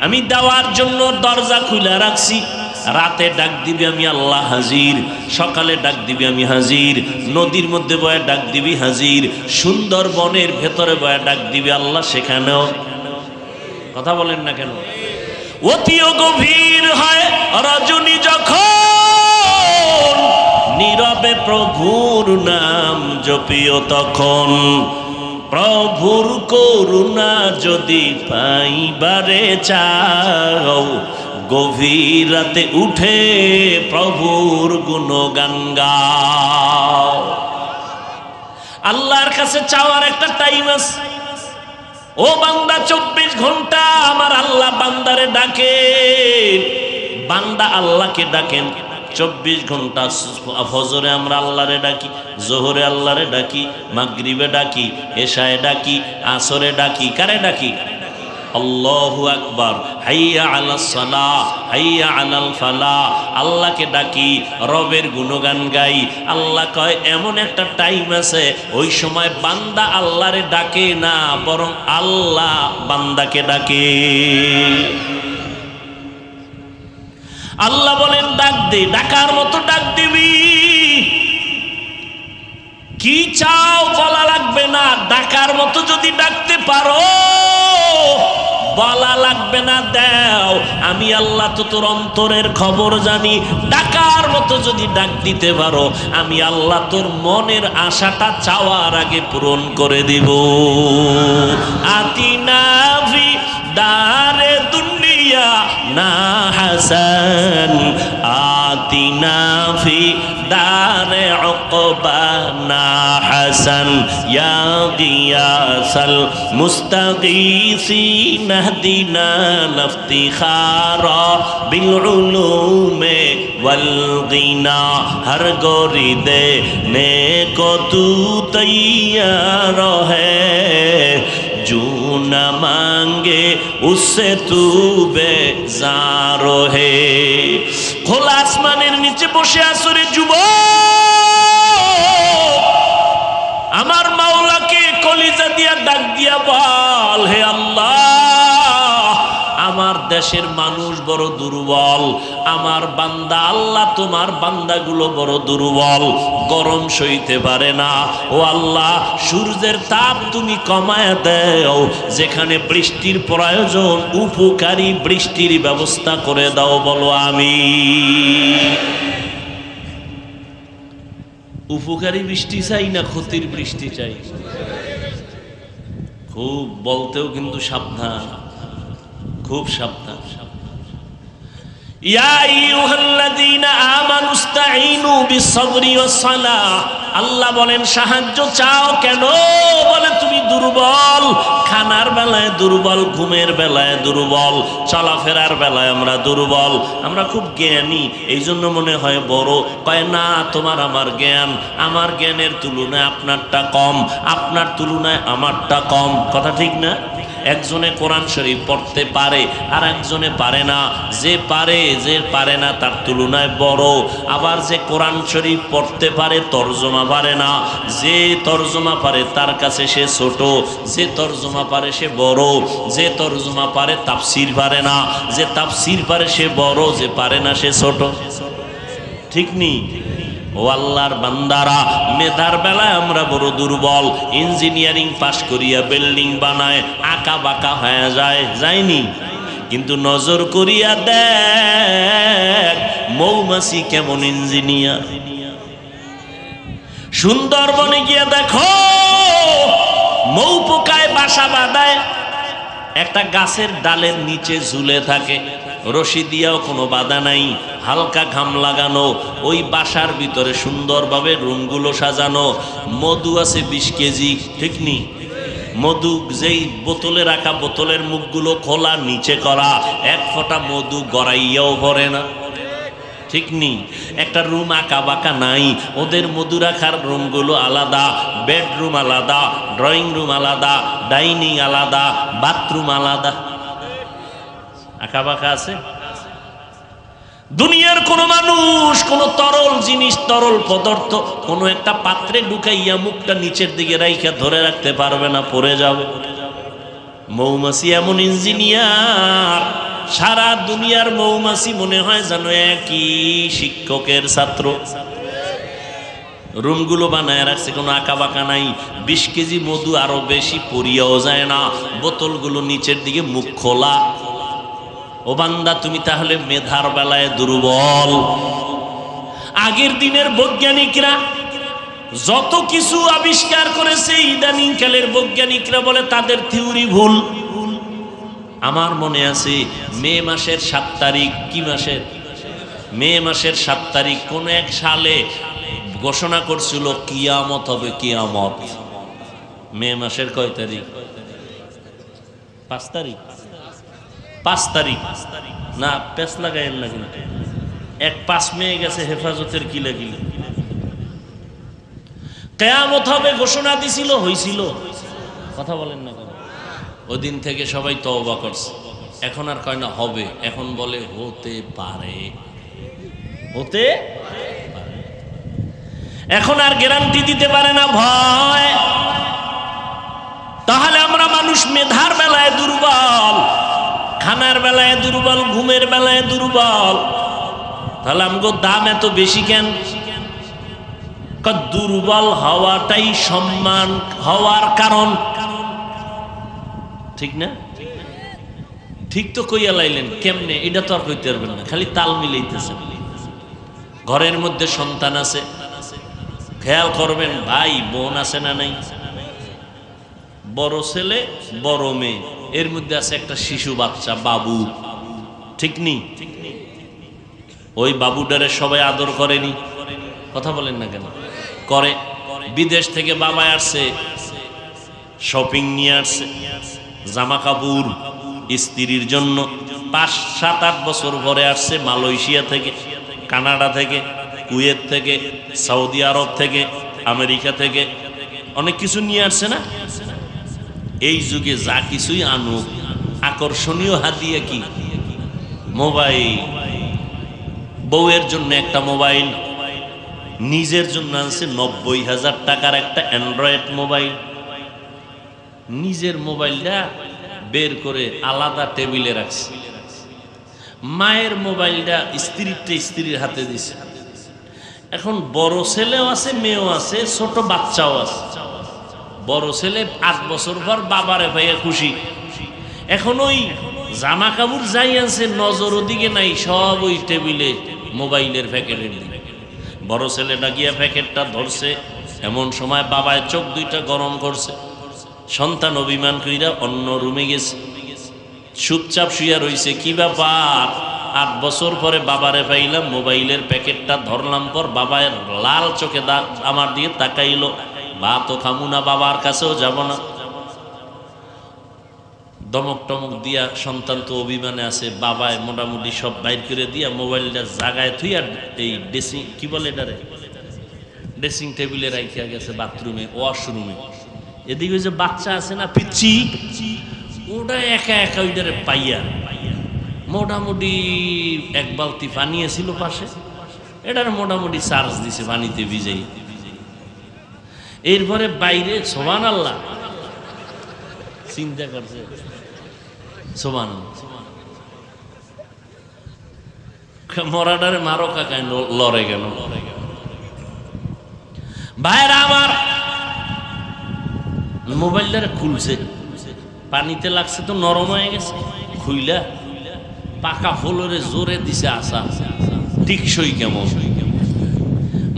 আমি দেওয়ার জন্য দরজা খুলে রাখছি। রাতে ডাক দিবি আমি আল্লাহ হাজির, সকালে ডাক দিবি আমি হাজির, নদীর মধ্যে বয়ে ডাক দিবি হাজির, সুন্দর বনের ভেতরে বয়ে ডাক দিবি আল্লাহ সেখানেও। কথা বলেন না কেন? অতিও গভীর হয় রজনী যখন, নীরবে প্রভুর নাম জপিও তখন। প্রভুর করুণা যদি পাইবারে চাও, গভীর রাতে উঠে প্রভুর গুণগান গাও। আল্লাহর কাছে চাওয়ার একটা টাইম আছে। ও বান্দা, 24 ঘন্টা আমার আল্লাহ বান্দারে ডাকে। বান্দা আল্লাহকে ডাকেন 24 ঘন্টা। ফজরে আমরা আল্লাহরে ডাকি, জোহরে আল্লাহরে ডাকি, মাগরিবে ডাকি, এশায়ে ডাকি, আসরে ডাকি। কারে ডাকি? আল্লাহু আকবার, হাইয়া আলাস সালাহ, হাইয়া আলাল ফালাহ। আল্লাহকে ডাকি, রবের গুণগান গাই। আল্লাহ কয় এমন একটা টাইম আছে, ওই সময় বান্দা আল্লাহরে ডাকে না, বরং আল্লাহ বান্দাকে ডাকে। আল্লাহ বলেন ডাক দে, ডাকার মতো ডাক দিবি। কি চাও বলা লাগবে না, ডাকার মতো যদি ডাকতে পারো বলা লাগবে না, দাও। আমি আল্লাহ তো তোর অন্তরের খবর জানি। ডাকার মতো যদি ডাক দিতে পারো, আমি আল্লাহ তোর মনের আশাটা চাওয়ার আগে পূরণ করে দিব। আতিনা ফি দারে দুনিয়া না হাসান, আতিনা ফি দারে উকবা না হাসান, ইয়া গিয়াসাল মুস্তাগীসিন নাহদিনা লফতিখারা বিল উলুমে ওয়াল গিনা। হর গরিদে নেকো তু তৈয়ার হ্যায়, जो न मांगे उससे तू बेजार है। খোলা আসমানের নিচে বসে আসরে যুবক, আমার মাওলাকে কলিজা দিয়া ডাক দিয়া বল, হে আল্লাহ, আমার দেশের মানুষ বড় দুর্বল, আমার বান্দা আল্লাহ তোমার বান্দাগুলো বড় দুর্বল, গরম সইতে পারে না। ও আল্লাহ, সূর্যের তাপ তুমি কমায় দাও, যেখানে বৃষ্টির প্রয়োজন উপকারী বৃষ্টির ব্যবস্থা করে দাও। বলো আমি। উপকারী বৃষ্টি চাই না ক্ষতির বৃষ্টি চাই? খুব বলতেও কিন্তু সাবধান, খুব সাবধান। ইয়া আইয়ুহাল্লাযীনা আমানুস্তাঈনু বিস-সাবরি ওয়াস-সালাহ। আল্লাহ বলেন সাহায্য চাও কেন? বলে তুমি দুর্বল, খানার বেলায় দুর্বল, ঘুমের বেলায় দুর্বল, চলাফেরার বেলায় আমরা দুর্বল, আমরা খুব জ্ঞানী, এই জন্য মনে হয় বড়। কয় না, তোমার আমার জ্ঞান, আমার জ্ঞানের তুলনায় আপনারটা কম, আপনার তুলনায় আমারটা কম। কথা ঠিক না? একজনে কোরআন শরীফ পড়তে পারে আর একজনে পারে না। যে পারে না তার তুলনায় বড়। আবার যে কোরআন শরীফ পড়তে পারে তর্জমা পারে না, যে তর্জমা পারে তার কাছে সে ছোট, যে তর্জমা পারে সে বড়, যে তর্জমা পারে তাফসীর পারে না, যে তাফসীর পারে সে বড়, যে পারে না সে ছোট। ঠিক নি? ও আল্লাহর বান্দারা, মেধার বেলায় আমরা বড় দুর্বল। ইঞ্জিনিয়ারিং পাশ করিয়া বিল্ডিং বানায় আঁকা বাঁকা হয়ে যায়নি? কিন্তু নজর করিয়া দেখ মৌমাছি কেমন ইঞ্জিনিয়ার। সুন্দরবনে গিয়া দেখো মৌ পোকায় বাসা বাঁধায়, একটা গাছের ডালের নিচে ঝুলে থাকে, রশি দিয়েও কোনো বাধা নাই, হালকা ঘাম লাগানো, ওই বাসার ভিতরে সুন্দরভাবে রুমগুলো সাজানো, মধু আছে 20 কেজি, ঠিক নি? মধু যেই বোতলে রাখা, বোতলের মুখগুলো খোলা, নিচে করা, এক ফোঁটা মধু গড়াইয়াও ভরে না, ঠিক নি? একটা রুম আঁকা বাঁকা নাই, ওদের মধু রাখার রুমগুলো আলাদা, বেডরুম আলাদা, ড্রয়িং রুম আলাদা, ডাইনিং আলাদা, বাথরুম আলাদা। আঁকা বাঁকা আছে? দুনিয়ার কোন মানুষ কোন তরল জিনিস, তরল পদার্থ কোন একটা পাত্রে ঢুকাইয়া মুখটা নিচের দিকে রাইখা ধরে রাখতে পারবে না, পড়ে যাবে। মৌমাছি এমন ইঞ্জিনিয়ার, সারা দুনিয়ার মৌমাছি মনে হয় যেন একই শিক্ষকের ছাত্র। রুমগুলো বানায় রাখছে, কোনো আঁকা বাঁকা নাই। 20 কেজি মধু, আরো বেশি পরিয়াও যায় না। বোতলগুলো নিচের দিকে মুখ খোলা। ও বান্দা, তুমি তাহলে মেধার বেলায় দুর্বল। আগের দিনের বৈজ্ঞানিকরা যত কিছু আবিষ্কার করেছে, ইদানিং কালের বৈজ্ঞানিকরা বলে তাদের থিওরি ভুল। আমার মনে আছে মে মাসের 7 তারিখ, কি মাসের? মে মাসের 7 তারিখ কোন এক সালে ঘোষণা করছিল কিয়ামত হবে, কিয়ামত। মে মাসের কয় তারিখ? 5 তারিখ। 5 তারিখ না, পেস লাগাইন না কিন্তু। 5 মে গেছে, হেফাজতের কি লাগিল, কিয়ামত হবে ঘোষণা দিছিল, হইছিল? কথা বলেন না কেন? ওদিন থেকে সবাই তওবা করছে। এখন আর কয় না হবে, এখন বলে হতে পারে, হতে পারে। এখন আর গ্যারান্টি দিতে পারে না, ভয়। তাহলে আমরা মানুষ মেধার বেলায় দুর্বল, খানার বেলায় দুর্বল, ঘুমের বেলায় দুর্বল। তাহলে আমগো দাম এত বেশি কেন? দুর্বল হওয়াটাই সম্মান হওয়ার কারণ, ঠিক না? ঠিক তো কইয়া লাইলেন, কেমনে এটা তো আর কইতে পারবেন না, খালি তাল মিলাইতেছেন। ঘরের মধ্যে সন্তান আছে, খেয়াল করবেন ভাই বোন আছে না নাই? বড় ছেলে বড় মেয়ে, এর মধ্যে আছে একটা শিশু বাচ্চা, বাবু, ঠিক নি? ওই বাবুটারে সবাই আদর করেনি? কথা বলেন না কেন? করে। বিদেশ থেকে বাবা আসছে, শপিং নিয়ে আসছে, জামা কাপড় স্ত্রীর জন্য। 5-7-8 বছর পরে আসছে মালয়েশিয়া থেকে, কানাডা থেকে, কুয়েত থেকে, সৌদি আরব থেকে, আমেরিকা থেকে, অনেক কিছু নিয়ে আসছে না? এই যুগে যা কিছুই আনুক, আকর্ষণীয় হাদিয়া কি? মোবাইল। বউয়ের জন্য একটা মোবাইল, নিজের জন্য আনছে 90,000 টাকার একটা অ্যান্ড্রয়েড মোবাইল। নিজের মোবাইলটা বের করে আলাদা টেবিলে রাখছে। মায়ের মোবাইলটা স্ত্রীর হাতে দিছে। এখন বড় ছেলেও আছে, মেয়েও আছে, ছোট বাচ্চাও আছে। বড় ছেলে 8 বছর পর বাবারে ভাইয়া খুশি। এখন ওই জামা কাপড় যাই আছে, নজর ওদিকে নাই, সব ওই টেবিলে মোবাইলের প্যাকেটের দিকে। বড় ছেলেটা গিয়া প্যাকেটটা ধরছে, এমন সময় বাবায় চোখ দুইটা গরম করছে। সন্তান অভিমান কইরা অন্য রুমে গেছে, চুপচাপ শুইয়া রইছে। কি ব্যাপার? 8 বছর পরে বাবারে পাইলাম, মোবাইলের প্যাকেটটা ধরলাম পর বাবার লাল চোখে আমার দিয়ে তাকাইলো। ভাতও খামু না, বাবার কাছেও যাব না। দমক টমক দিয়া, সন্তান তো অভিমানে আছে, বাবায় মোটামুটি সব বাইর করে দিয়া মোবাইলটা জাগায় থুইয়া এই ড্রেসিং, কি বলে এটারে, ড্রেসিং টেবিলে রাখিয়া গেছে বাথরুমে, ওয়াশরুমে। এদিকে যে বাচ্চা আছে না পিচ্ছি, ওটা একা একা ওইটারে পাইয়া মোটামুটি 1 বালতি পানি ছিল পাশে, এটার মোটামুটি চার্জ দিছে পানিতে ভিজাই। এরপরে বাইরে সুবহানাল্লাহ চিন্তা করছে, সুবহানাল্লাহ, মরাডারে মারো কাকায় লড়ে গেল। ভাইরা আমার, মোবাইলটারে খুলছে, পানিতে লাগছে তো নরম হয়ে গেছে, খুইলা পাকা ফলরে জোরে দিছে আসা, টিকসই কেমন।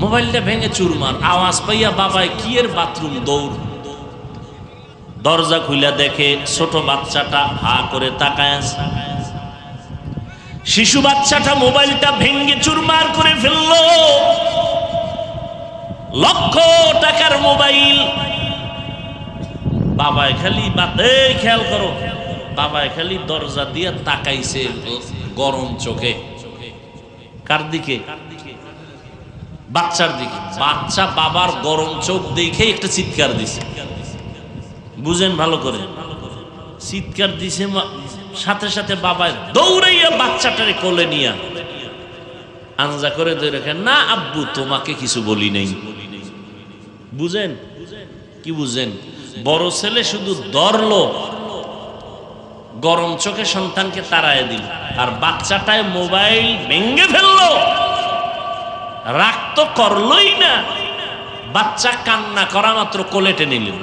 মোবাইলটা ভেঙে চুরমার, আওয়াজ পাইয়া বাবায় কি এর বাথরুম দৌড়। দরজা খুলে দেখে ছোট বাচ্চাটা হা করে তাকায় আছে। শিশু বাচ্চাটা মোবাইলটা ভেঙ্গে চুরমার করে ফেললো। লক্ষ টাকার মোবাইল। বাবায় খালি খেয়াল করো, বাবায় খালি দরজা দিয়ে তাকাইছে গরম চোখে। কার দিকে? বাচ্চার দিকে। বাচ্চা বাবার গরম চোখ দেখে একটা চিৎকার দিছে। বুঝেন ভালো করে, চিৎকার দিছে। সাথে সাথে বাবা দৌড়াইয়া বাচ্চাটারে কোলে নিয়া আনজা করে ধরে রাখেন, না আব্বু তোমাকে কিছু বলি নাই। বুঝেন কি বুঝেন? বড় ছেলে শুধু ধরলো, গরম চোখে সন্তানকে তাড়ায় দিল, আর বাচ্চাটায় মোবাইল ভেঙে ফেললো। রাগ তো করলোই না, বাচ্চা কান্না করা মাত্র কোলে টেনে নিল।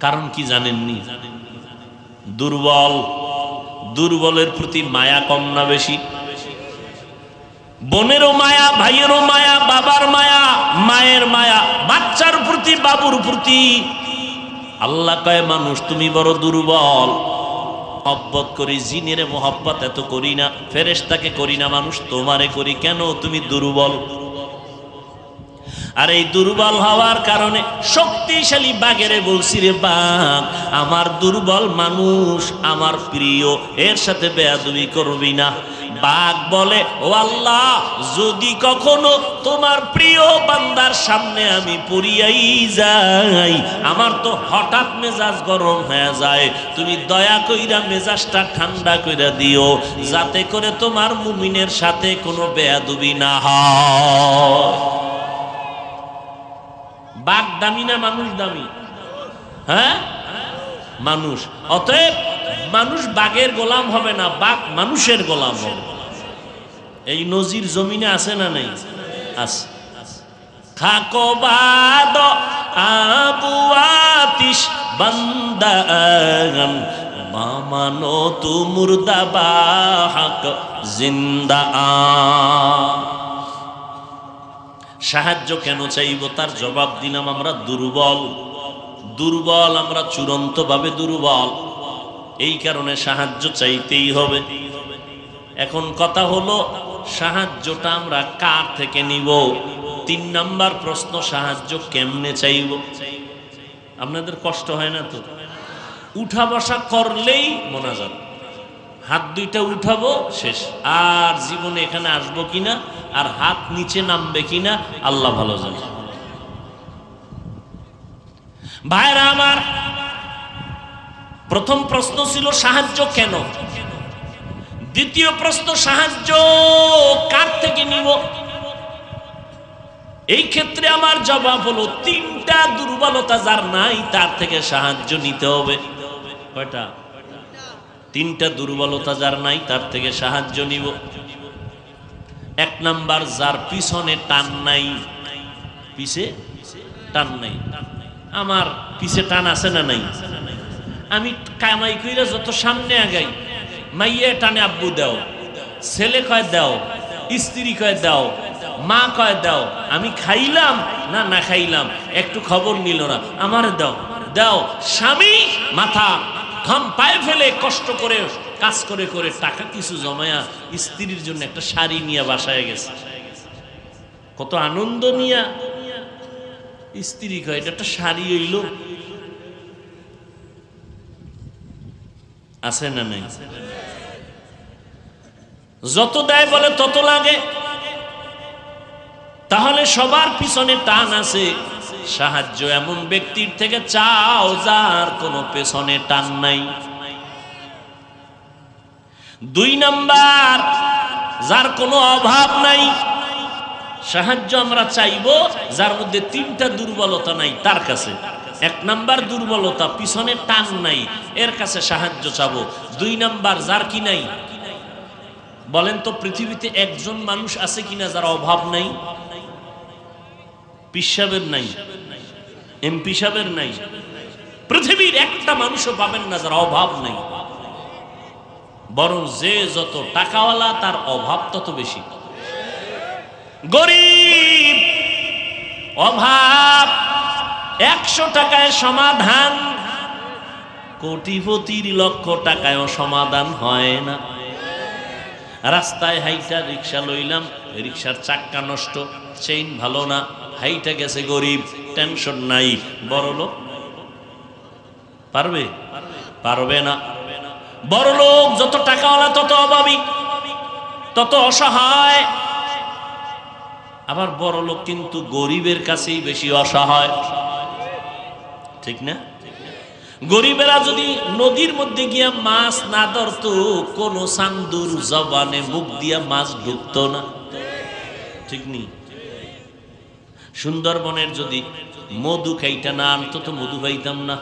কারণ কি জানেননি? দুর্বল। দুর্বলের প্রতি মায়া কম না বেশি? বোনেরও মায়া, ভাইয়েরও মায়া, বাবার মায়া, মায়ের মায়া, বাচ্চার প্রতি, বাবুর প্রতি। আল্লাহ কয় মানুষ তুমি বড় দুর্বল। মহব্বত করি, জিনের মহব্বত এত করি না, ফেরেশতাকে করি না, মানুষ তোমারে করি। কেন? তুমি দুর্বল। আর এই দুর্বল হওয়ার কারণে শক্তিশালী বাঘেরে বলছি, রে বাঘ আমার দুর্বল মানুষ আমার প্রিয়, এর সাথে বেয়াদবি করবি না। বাঘ বলে, ও আল্লাহ যদি কখনো তোমার প্রিয় বান্দার সামনে আমি পড়িয়াই যাই, আমার তো হঠাৎ মেজাজ গরম হয়ে যায়, তুমি দয়া কইরা মেজাজটা ঠান্ডা কইরা দিও, যাতে করে তোমার মুমিনের সাথে কোনো বেয়াদবি না হয়। বাঘ দামি না মানুষ দামি? হ্যাঁ, মানুষ। অতএব মানুষ বাঘের গোলাম হবে না, বাঘ মানুষের গোলাম হবে। এই নজির জমিনে আছে না নাই? আছে। খাকো বাদ আবু আতিশ বান্দাগান মামানো তু মুর্দাবা হক জিন্দা। সাহায্য কেন চাইব? তার জবাব দিলাম, আমরা দুর্বল। দুর্বল, আমরা চূড়ান্তভাবে দুর্বল। এই কারণে সাহায্য চাইতেই হবে। এখন কথা হলো, সাহায্যটা আমরা কার থেকে নিব? ৩ নাম্বার প্রশ্ন, সাহায্য কেমনে চাইব? আপনাদের কষ্ট হয় না তো? উঠা বসা করলেই মোনাজাত, হাত দুইটা উঠাবো শেষ। আর জীবনে এখানে আসবো কিনা, আর হাত নিচে নামবে কিনা আল্লাহ ভালো জানে। ভাইরা আমার, প্রথম প্রশ্ন ছিল সাহায্য কেন। দ্বিতীয় প্রশ্ন, সাহায্য কার থেকে নিব? এই ক্ষেত্রে আমার জবাব হলো, 3টা দুর্বলতা যার নাই তার থেকে সাহায্য নিতে হবে। কয়টা? 3টা দুর্বলতা যার নাই তার থেকে সাহায্য নিব। 1 নাম্বার, যার পিছনে টান নাই। পিছে টান নাই। আমার পিছে টান আছে না নাই? আমি কামাই কইরা যত সামনে আগাই, মাইয়া টানে আব্বু দাও, ছেলে কয় দাও, স্ত্রী কয় দাও, মা কয় দাও। আমি খাইলাম না না খাইলাম একটু খবর নিল না, আমার দাও দাও। স্বামী মাথা ঘাম পায়ে ফেলে কষ্ট করে কাজ করে করে টাকা কিছু জমায়া স্ত্রীর জন্য একটা শাড়ি নিয়ে বাসায় গেছে। কত আনন্দ নিয়া স্ত্রী কয় এটা একটা শাড়ি হইল। আছে না নাই? যত দেয় বলে তত লাগে। তাহলে সবার পিছনে টান আছে। সাহায্য এমন ব্যক্তির থেকে চাও যার কোনো পেছনে টান নাই। 2 নাম্বার, যার কোনো অভাব নাই। সাহায্য আমরা চাইবো যার মধ্যে 3টা দুর্বলতা নাই তার কাছে। 1 নাম্বার দুর্বলতা, পিছনে টান নাই, এর কাছে সাহায্য চাবো। 2 নাম্বার, যার কি নাই। বলেন তো পৃথিবীতে একজন মানুষ আছে কিনা যার অভাব নাই? পীর সাহেবের নাই, এমপি সাহেবের নাই, পৃথিবীর একটা মানুষও পাবেন না যার অভাব নাই। বরং যে যত টাকাওয়ালা তার অভাব তত বেশি। গরিব, অভাব 100 টাকায় সমাধান, কোটিপতির লক্ষ টাকায়ও সমাধান হয় না। রাস্তায় হাইটা রিক্সা লইলাম, রিক্সার চাক্কা নষ্ট, চেইন ভালো না, হাইটা গেছে গরিব, টেনশন নাই। বড় লোক পারবে? পারবে না। বড় লোক যত টাকাওয়ালা তত অভাবী, তত অসহায়। আবার বড় লোক কিন্তু গরিবের কাছেই বেশি অসহায়, ঠিক না? গরিবেরা যদি নদীর মধ্যে গিয়া মাছ না ধরতো, কোন সান্দুর জবানে মুখ দিয়া মাছ ঢুকতো না, ঠিক নেই? সুন্দরবনের যদি মধু খাইটা না আনতো তো মধু পাইতাম না।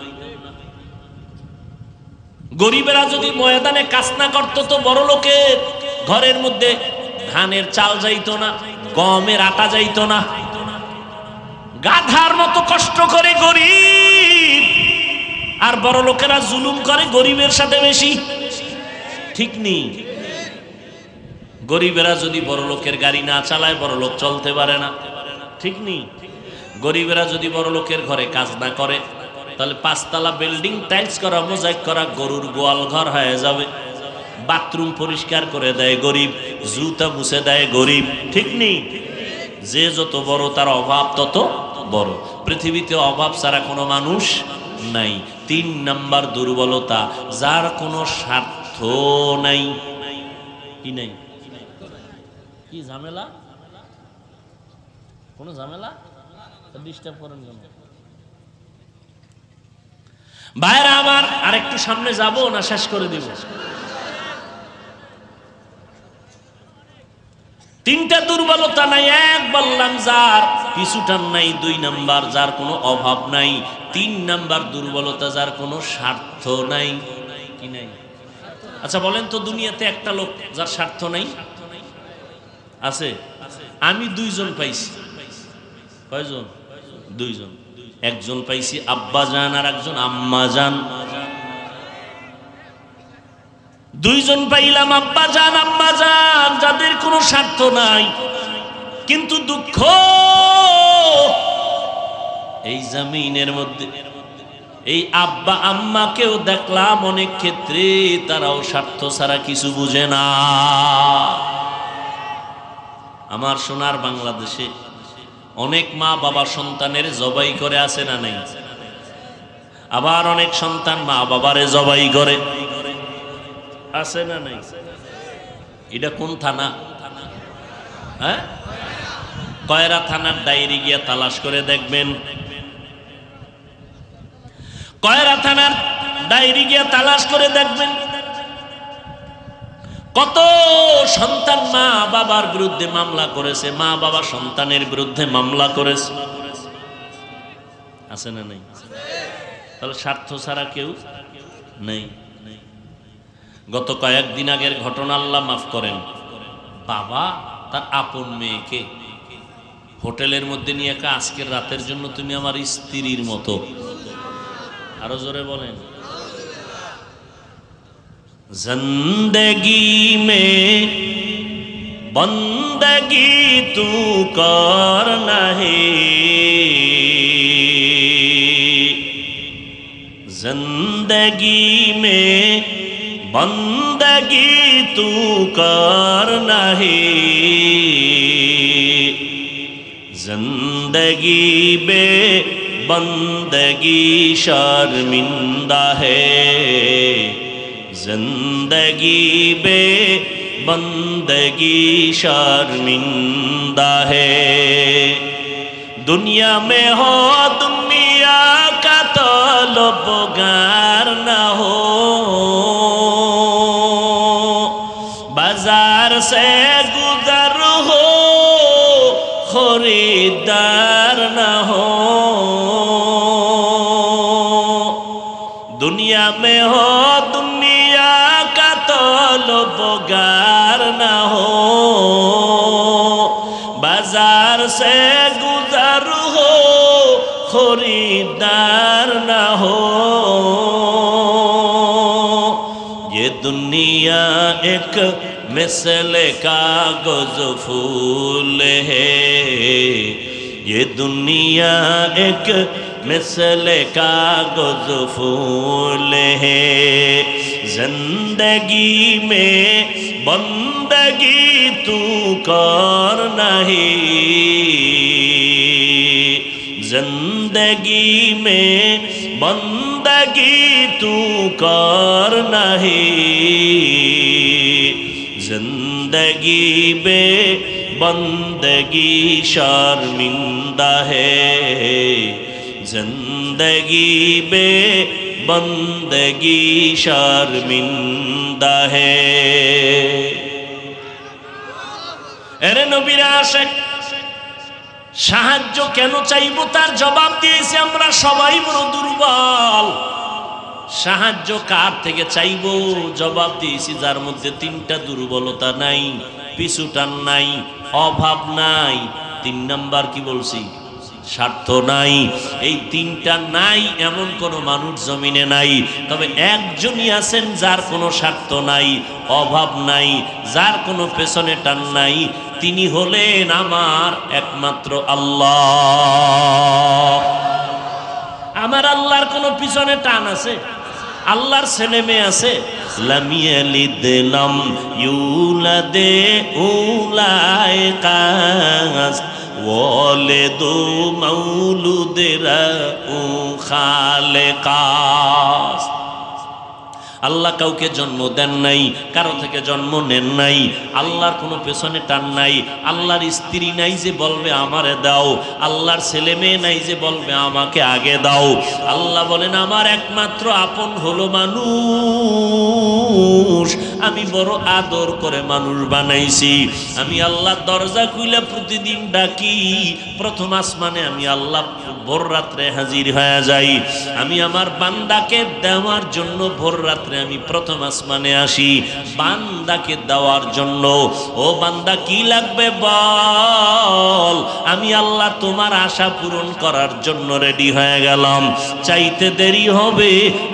গরিবেরা যদি ময়দানে কাজ না করতো তো বড় লোকের ঘরের মধ্যে ধানের চাল যাইতো না, গমের আটা যাইতো না। গাধার মতো কষ্ট করে গরিব, আর বড় লোকেরা জুলুম করে গরিবের সাথে বেশি, ঠিক নেই? গরিবেরা যদি বড় লোকের গাড়ি না চালায় বড় লোক চলতে পারে না, ঠিক নেই? গরিবেরা যদি বড় লোকের ঘরে কাজ না করে তাহলে 5 তলা বিল্ডিং টাইলস করা, মোজাইক করা গরুর গোয়াল ঘর হয়ে যাবে। বাথরুম পরিষ্কার করে দেয় গরিব, জুতা মুছে দেয় গরিব, ঠিক নেই? যে যত বড় তার অভাব তত বড়। পৃথিবীতে অভাব ছাড়া কোনো মানুষ নাই। 3 নাম্বার দুর্বলতা, যার কোনো স্বার্থ নাই। কি নাই? কি ঝামেলা? কোন ঝামেলা? ডিস্টার্ব করেন কেন ভাইরা আমার? আরেকটু সামনে যাব না শেষ করে দিব? 3টা দুর্বলতা নাই। 1 বললাম যার পিছুটান নাই, 2 নাম্বার যার কোনো অভাব নাই, 3 নাম্বার দুর্বলতা যার কোনো স্বার্থ নাই। কি নাই? আচ্ছা বলেন তো, দুনিয়াতে একটা লোক যার স্বার্থ নাই আছে? আমি 2 জন পাইছি। কয়জন? 2 জন। একজন পাইছি আব্বা জান আর একজন আম্মা জান। 2 জন পাইলাম আব্বা জান আম্মা জান, যাদের কোনো স্বার্থ নাই। কিন্তু দুঃখ, এই জমিনের মধ্যে এই আব্বা আম্মাকেও দেখলাম অনেক ক্ষেত্রে তারাও স্বার্থ ছাড়া কিছু বুঝে না। আমার সোনার বাংলাদেশে অনেক মা বাবা সন্তানের জবাই করে, আছে না নাই? আবার অনেক সন্তান মা বাবারে জবাই করে, আছে না নাই? এটা কোন থানা? হ্যাঁ, কয়রা থানার ডায়েরি গিয়া তালাশ করে দেখবেন। কয়রা থানার ডায়েরি গিয়া তালাশ করে দেখবেন কত সন্তান মা বাবার বিরুদ্ধে মামলা করেছে, মা বাবা সন্তানের বিরুদ্ধে মামলা করেছে, আছে না নাই? তাহলে স্বার্থ ছাড়া কেউ নেই। গত কয়েকদিন আগের ঘটনা, আল্লাহ মাফ করেন, বাবা তার আপন মেয়েকে হোটেলের মধ্যে নিয়ে একা, আজকের রাতের জন্য তুমি আমার স্ত্রীর মতো। আরো জোরে বলেন। जिंदगी में बंदगी तू करना है, जिंदगी में बंदगी तू करना है, जिंदगी बे बंदगी शर्मिंदा है, जिंदगी बे बंदगी शर्मिंदा है। दुनिया में हो दुनिया का तलबगार न हो, बाजार से गुजर हो खरीदार न हो, दुनिया में हो दुनिया का तलबगार न हो, बाजार से गुजर हो खरीदार न हो। ये दुनिया एक मिसल कागज फूल है, ये दुनिया एक मिसले कागज फूल है, जिंदगी में बंदगी तू कर नहीं, जिंदगी में बंदगी तू कर नहीं, जिंदगी बे बंदगी शर्मिंदा है, जिंदगी बे बंदगी शर्मिंदा है। এরে নবীর আশিক, সাহায্য কেন চাইবো তার জবাব দিয়েছি আমরা সবাই বড় দুর্বল। সাহায্য কার থেকে চাইবো জবাব দিয়েছি যার মধ্যে তিনটা দুর্বলতা নাই, পিছুটান নাই, অভাব নাই, 3 নাম্বার কি বলছি, স্বার্থ নাই। এই তিনটা নাই এমন কোন মানুষ জমিনে নাই। তবে একজনই আছেন যার কোনো স্বার্থ নাই, অভাব নাই, যার কোনো পেছনে টান নাই, তিনি হলেন আমার একমাত্র আল্লাহ। আমার আল্লাহর কোনো পিছনে টান আছে? আল্লাহর ছেলে মেয়ে আছে? লাম ইয়ালিদ লাম ইউলাদে উলাইকাস ওয়ালিদু মাউলুদেরা উ খালেকাস। আল্লাহ কাউকে জন্ম দেন নাই, কারো থেকে জন্ম নেন নাই, আল্লাহর কোনো পেছনে টান নাই, আল্লাহর স্ত্রী নাই যে বলবে আমারে দাও, আল্লাহর ছেলে মেয়ে নাই যে বলবে আমাকে আগে দাও। আল্লাহ বলেন আমার একমাত্র আপন হলো মানুষ, আমি বড় আদর করে মানুষ বানাইছি। আমি আল্লাহ দরজা খুলে প্রতিদিন ডাকি, প্রথম আসমানে আমি আল্লাহ ভোর রাত্রে হাজির হয়ে যাই। আমি আমার বান্দাকে দেওয়ার জন্য ভোর রাত্রে আমি প্রথম আসমানে আসি, বান্দাকে দেওয়ার জন্য। ও বান্দা কি লাগবে বল, আমি আল্লাহ তোমার আশা পূরণ করার জন্য রেডি হয়ে গেলাম। চাইতে দেরি হবে,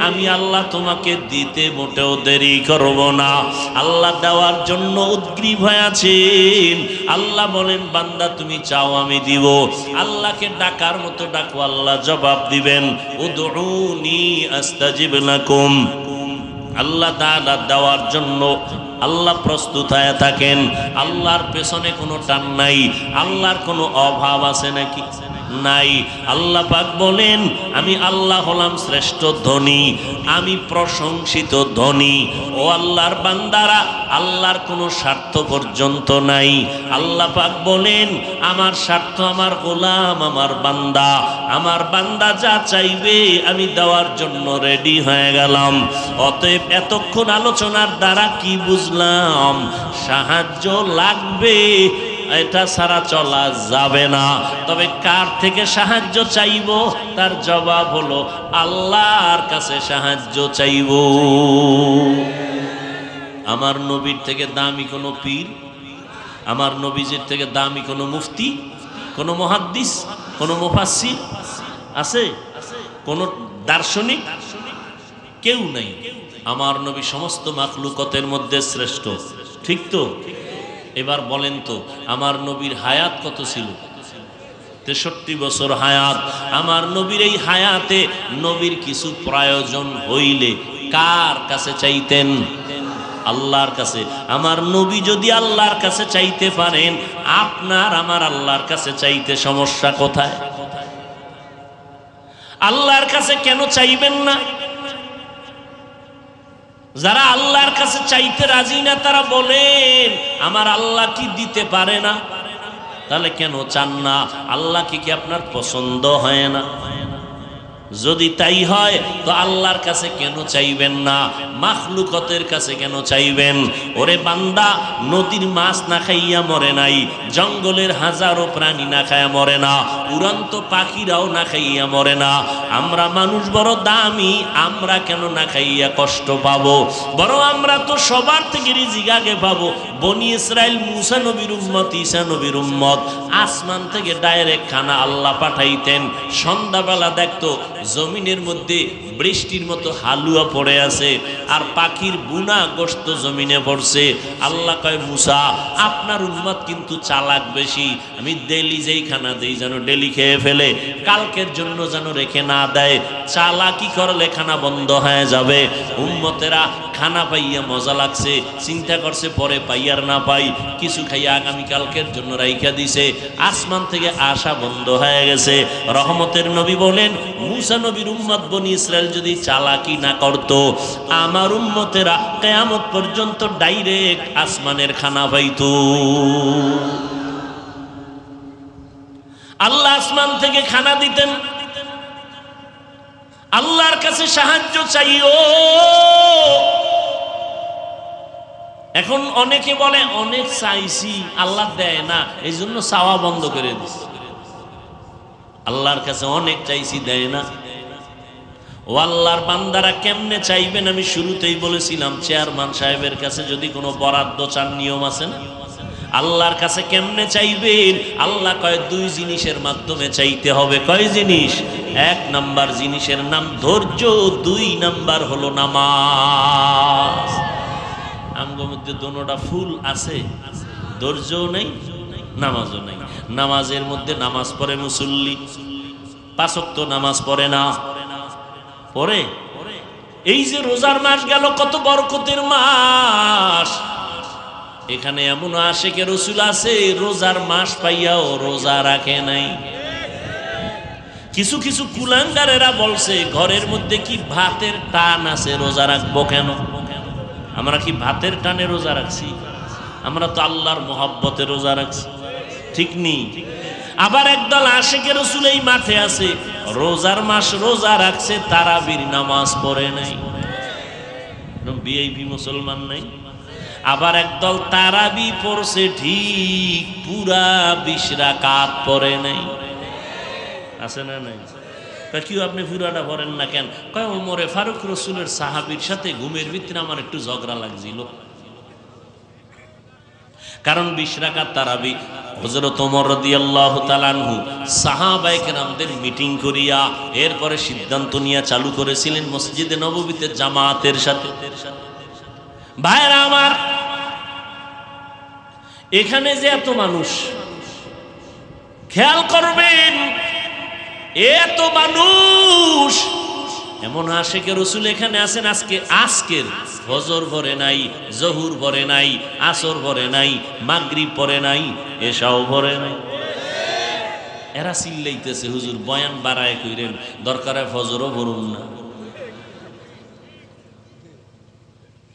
আমি আল্লাহ তোমাকে দিতে মোটেও দেরি করব না। আল্লাহ দেওয়ার জন্য উদ্গ্রীব হয়ে আছেন। আল্লাহ বলেন বান্দা তুমি চাও আমি দিব। আল্লাহকে ডাকার মতো ডাকো, আল্লাহ জবাব দিবেন। উদউনি আস্তাজিব লাকুম। আল্লাহ তাআলা দেওয়ার জন্য আল্লাহ প্রস্তুত হয়ে থাকেন। আল্লাহর পেছনে কোনো টান নাই, আল্লাহর কোনো অভাব আছে নাকি? নাই। আল্লাহ পাক বলেন আমি আল্লাহ হলাম শ্রেষ্ঠ ধনী, আমি প্রশংসিত ধনী। ও আল্লাহর বান্দারা, আল্লাহর কোনো স্বার্থ পর্যন্ত নাই। আল্লাহ পাক বলেন আমার স্বার্থ আমার গোলাম, আমার বান্দা যা চাইবে আমি দেওয়ার জন্য রেডি হয়ে গেলাম। অতএব এতক্ষণ আলোচনার দ্বারা কি বুঝলাম? সাহায্য লাগবে, এটা ছাড়া চলা যাবে না। তবে কার থেকে সাহায্য চাইব? তার জবাব হলো আল্লাহর কাছে সাহায্য চাইব। আমার নবীর থেকে দামি কোনো পীর, আমার নবীজির থেকে দামি কোনো মুফতি, কোনো মুহাদ্দিস, কোনো মুফাসসির আছে? কোনো দার্শনিক? কেউ নাই। আমার নবী সমস্ত মাখলুকতের মধ্যে শ্রেষ্ঠ, ঠিক তো? এবার বলেন তো আমার নবীর হায়াত কত ছিল? 63 বছর হায়াত। আমার নবীর এই হায়াতে নবীর কিছু প্রয়োজন হইলে কার কাছে চাইতেন? আল্লাহর কাছে। আমার নবী যদি আল্লাহর কাছে চাইতে পারেন, আপনার আমার আল্লাহর কাছে চাইতে সমস্যা কোথায়? আল্লাহর কাছে কেন চাইবেন না? যারা আল্লাহর কাছে চাইতে রাজি না তারা বলেন আমার আল্লাহ কি দিতে পারে না? তাহলে কেন চান না? আল্লাহ কি আপনার পছন্দ হয় না? যদি তাই হয় তো আল্লাহর কাছে কেন চাইবেন না? মাখলুকতের কাছে কেন চাইবেন? ওরে বান্দা, নদীর মাছ না খাইয়া মরে নাই, জঙ্গলের হাজারো প্রাণী না খাইয়া মরে না, উড়ন্ত পাখিরাও না খাইয়া মরে না। আমরা মানুষ বড় দামি, আমরা কেন না খাইয়া কষ্ট পাবো? বরং আমরা তো সবার থেকে রিজিক আগে পাবো। বনি ইসরাইল মুসা নবীর উম্মত, ঈসা নবীর উম্মত, আসমান থেকে ডাইরেক্ট খানা আল্লাহ পাঠাইতেন। সন্ধ্যাবেলা দেখতো জমিনের মধ্যে বৃষ্টির মতো হালুয়া পড়ে আছে আর পাখির বুনা গোশত জমিনে পড়ছে। আল্লাহ কয় মুসা আপনার উম্মত কিন্তু চালাক বেশি, আমি ডেলি যেই খানা দেই যেন ডেলি খেয়ে ফেলে, কালকের জন্য যেন রেখে না দেয়। চালাকি করলে খানা বন্ধ হয়ে যাবে। উম্মতেরা খানা পাইয়া মজা লাগছে, চিন্তা করছে পরে পাই আর না পাই, কিছু খাইয়া আগামীকালকের জন্য রাইখা দিছে। আসমান থেকে আসা বন্ধ হয়ে গেছে। রহমতের নবী বলেন মুসা নবীর উম্মত বনি ইসরায়েল যদি চালাকি না করত, আমার উম্মতেরা কিয়ামত পর্যন্ত ডাইরেক্ট আসমানের খানা পাইতো। আল্লাহ আসমান থেকে খানা দিতেন। আল্লাহর কাছে সাহায্য চাইও। এখন অনেকে বলে অনেক চাইছি আল্লাহ দেয় না, এই জন্য চাওয়া বন্ধ করে দিচ্ছে। আল্লাহর কাছে অনেক চাইছি দেয় না। ও আল্লাহর বান্দারা কেমনে চাইবেন? আমি শুরুতেই বলেছিলাম চেয়ারম্যান সাহেবের কাছে যদি কোনো বরাদ্দ চান নিয়ম আছে না? আল্লাহর কাছে কেমনে চাইবেন? আল্লাহ কয় দুই জিনিসের মাধ্যমে চাইতে হবে। কয় জিনিস? এক নাম্বার জিনিসের নাম ধৈর্য, দুই নাম্বার হলো নামাজ। আমগোর মধ্যে দোনোটা ফুল আছে, ধৈর্যও নেই নামাজও নেই। নামাজের মধ্যে নামাজ পড়ে মুসল্লি, পাঁচ ওয়াক্ত নামাজ পড়ে না, পড়ে। এই যে রোজার মাস গেল, কত বরকতের মাস। এখানে এমন আশিকে রাসূল আছে রোজার মাস পাইয়াও রোজা রাখে নাই। কিছু কিছু কুলাঙ্গারেরা বলছে ঘরের মধ্যে কি ভাতের টান আছে, রোজা রাখবো কেন? আমরা কি ভাতের টানে রোজা রাখছি? আমরা তো আল্লাহর মহব্বতে রোজা রাখছি, ঠিক নেই? আবার একদল আশিকে রাসূল এই মাঠে আছে, রোজার মাস রোজা রাখছে, তারাবির নামাজ পড়ে নাই, ভিআইপি মুসলমান নাই। আবার একদল তারাবি পড়ছে ঠিক, পুরা 20 রাকাত পড়ে নাই। আছে না নাই? কেউ আপনি পুরাটা পড়েন না কেন? কয় ওমরে ফারুক রাসূলের সাহাবীর সাথে ঘুমের ভিতরে আমার একটু ঝগড়া লাগছিল। কারণ 20 রাকাত তারাবি হযরত ওমর রাদিয়াল্লাহু তাআলা আনহু সাহাবায়ে কেরামদের মিটিং করিয়া এরপরে সিদ্ধান্ত নিয়ে চালু করেছিলেন মসজিদে নববীতে জামাতের সাথে। ভাইরা আমার, এখানে যে এত মানুষ, খেয়াল করবেন এত মানুষ, এমন আশিকে রাসূল এখানে আছেন আজকের ফজর পড়ে নাই, জহুর পড়ে নাই, আসর পড়ে নাই, মাগরিব পড়ে নাই, এশাও পড়ে নাই। এরা চিল্লাইতেছে হুজুর বয়ান বাড়ায় কইরেন, দরকারে ফজরও পড়ুন না।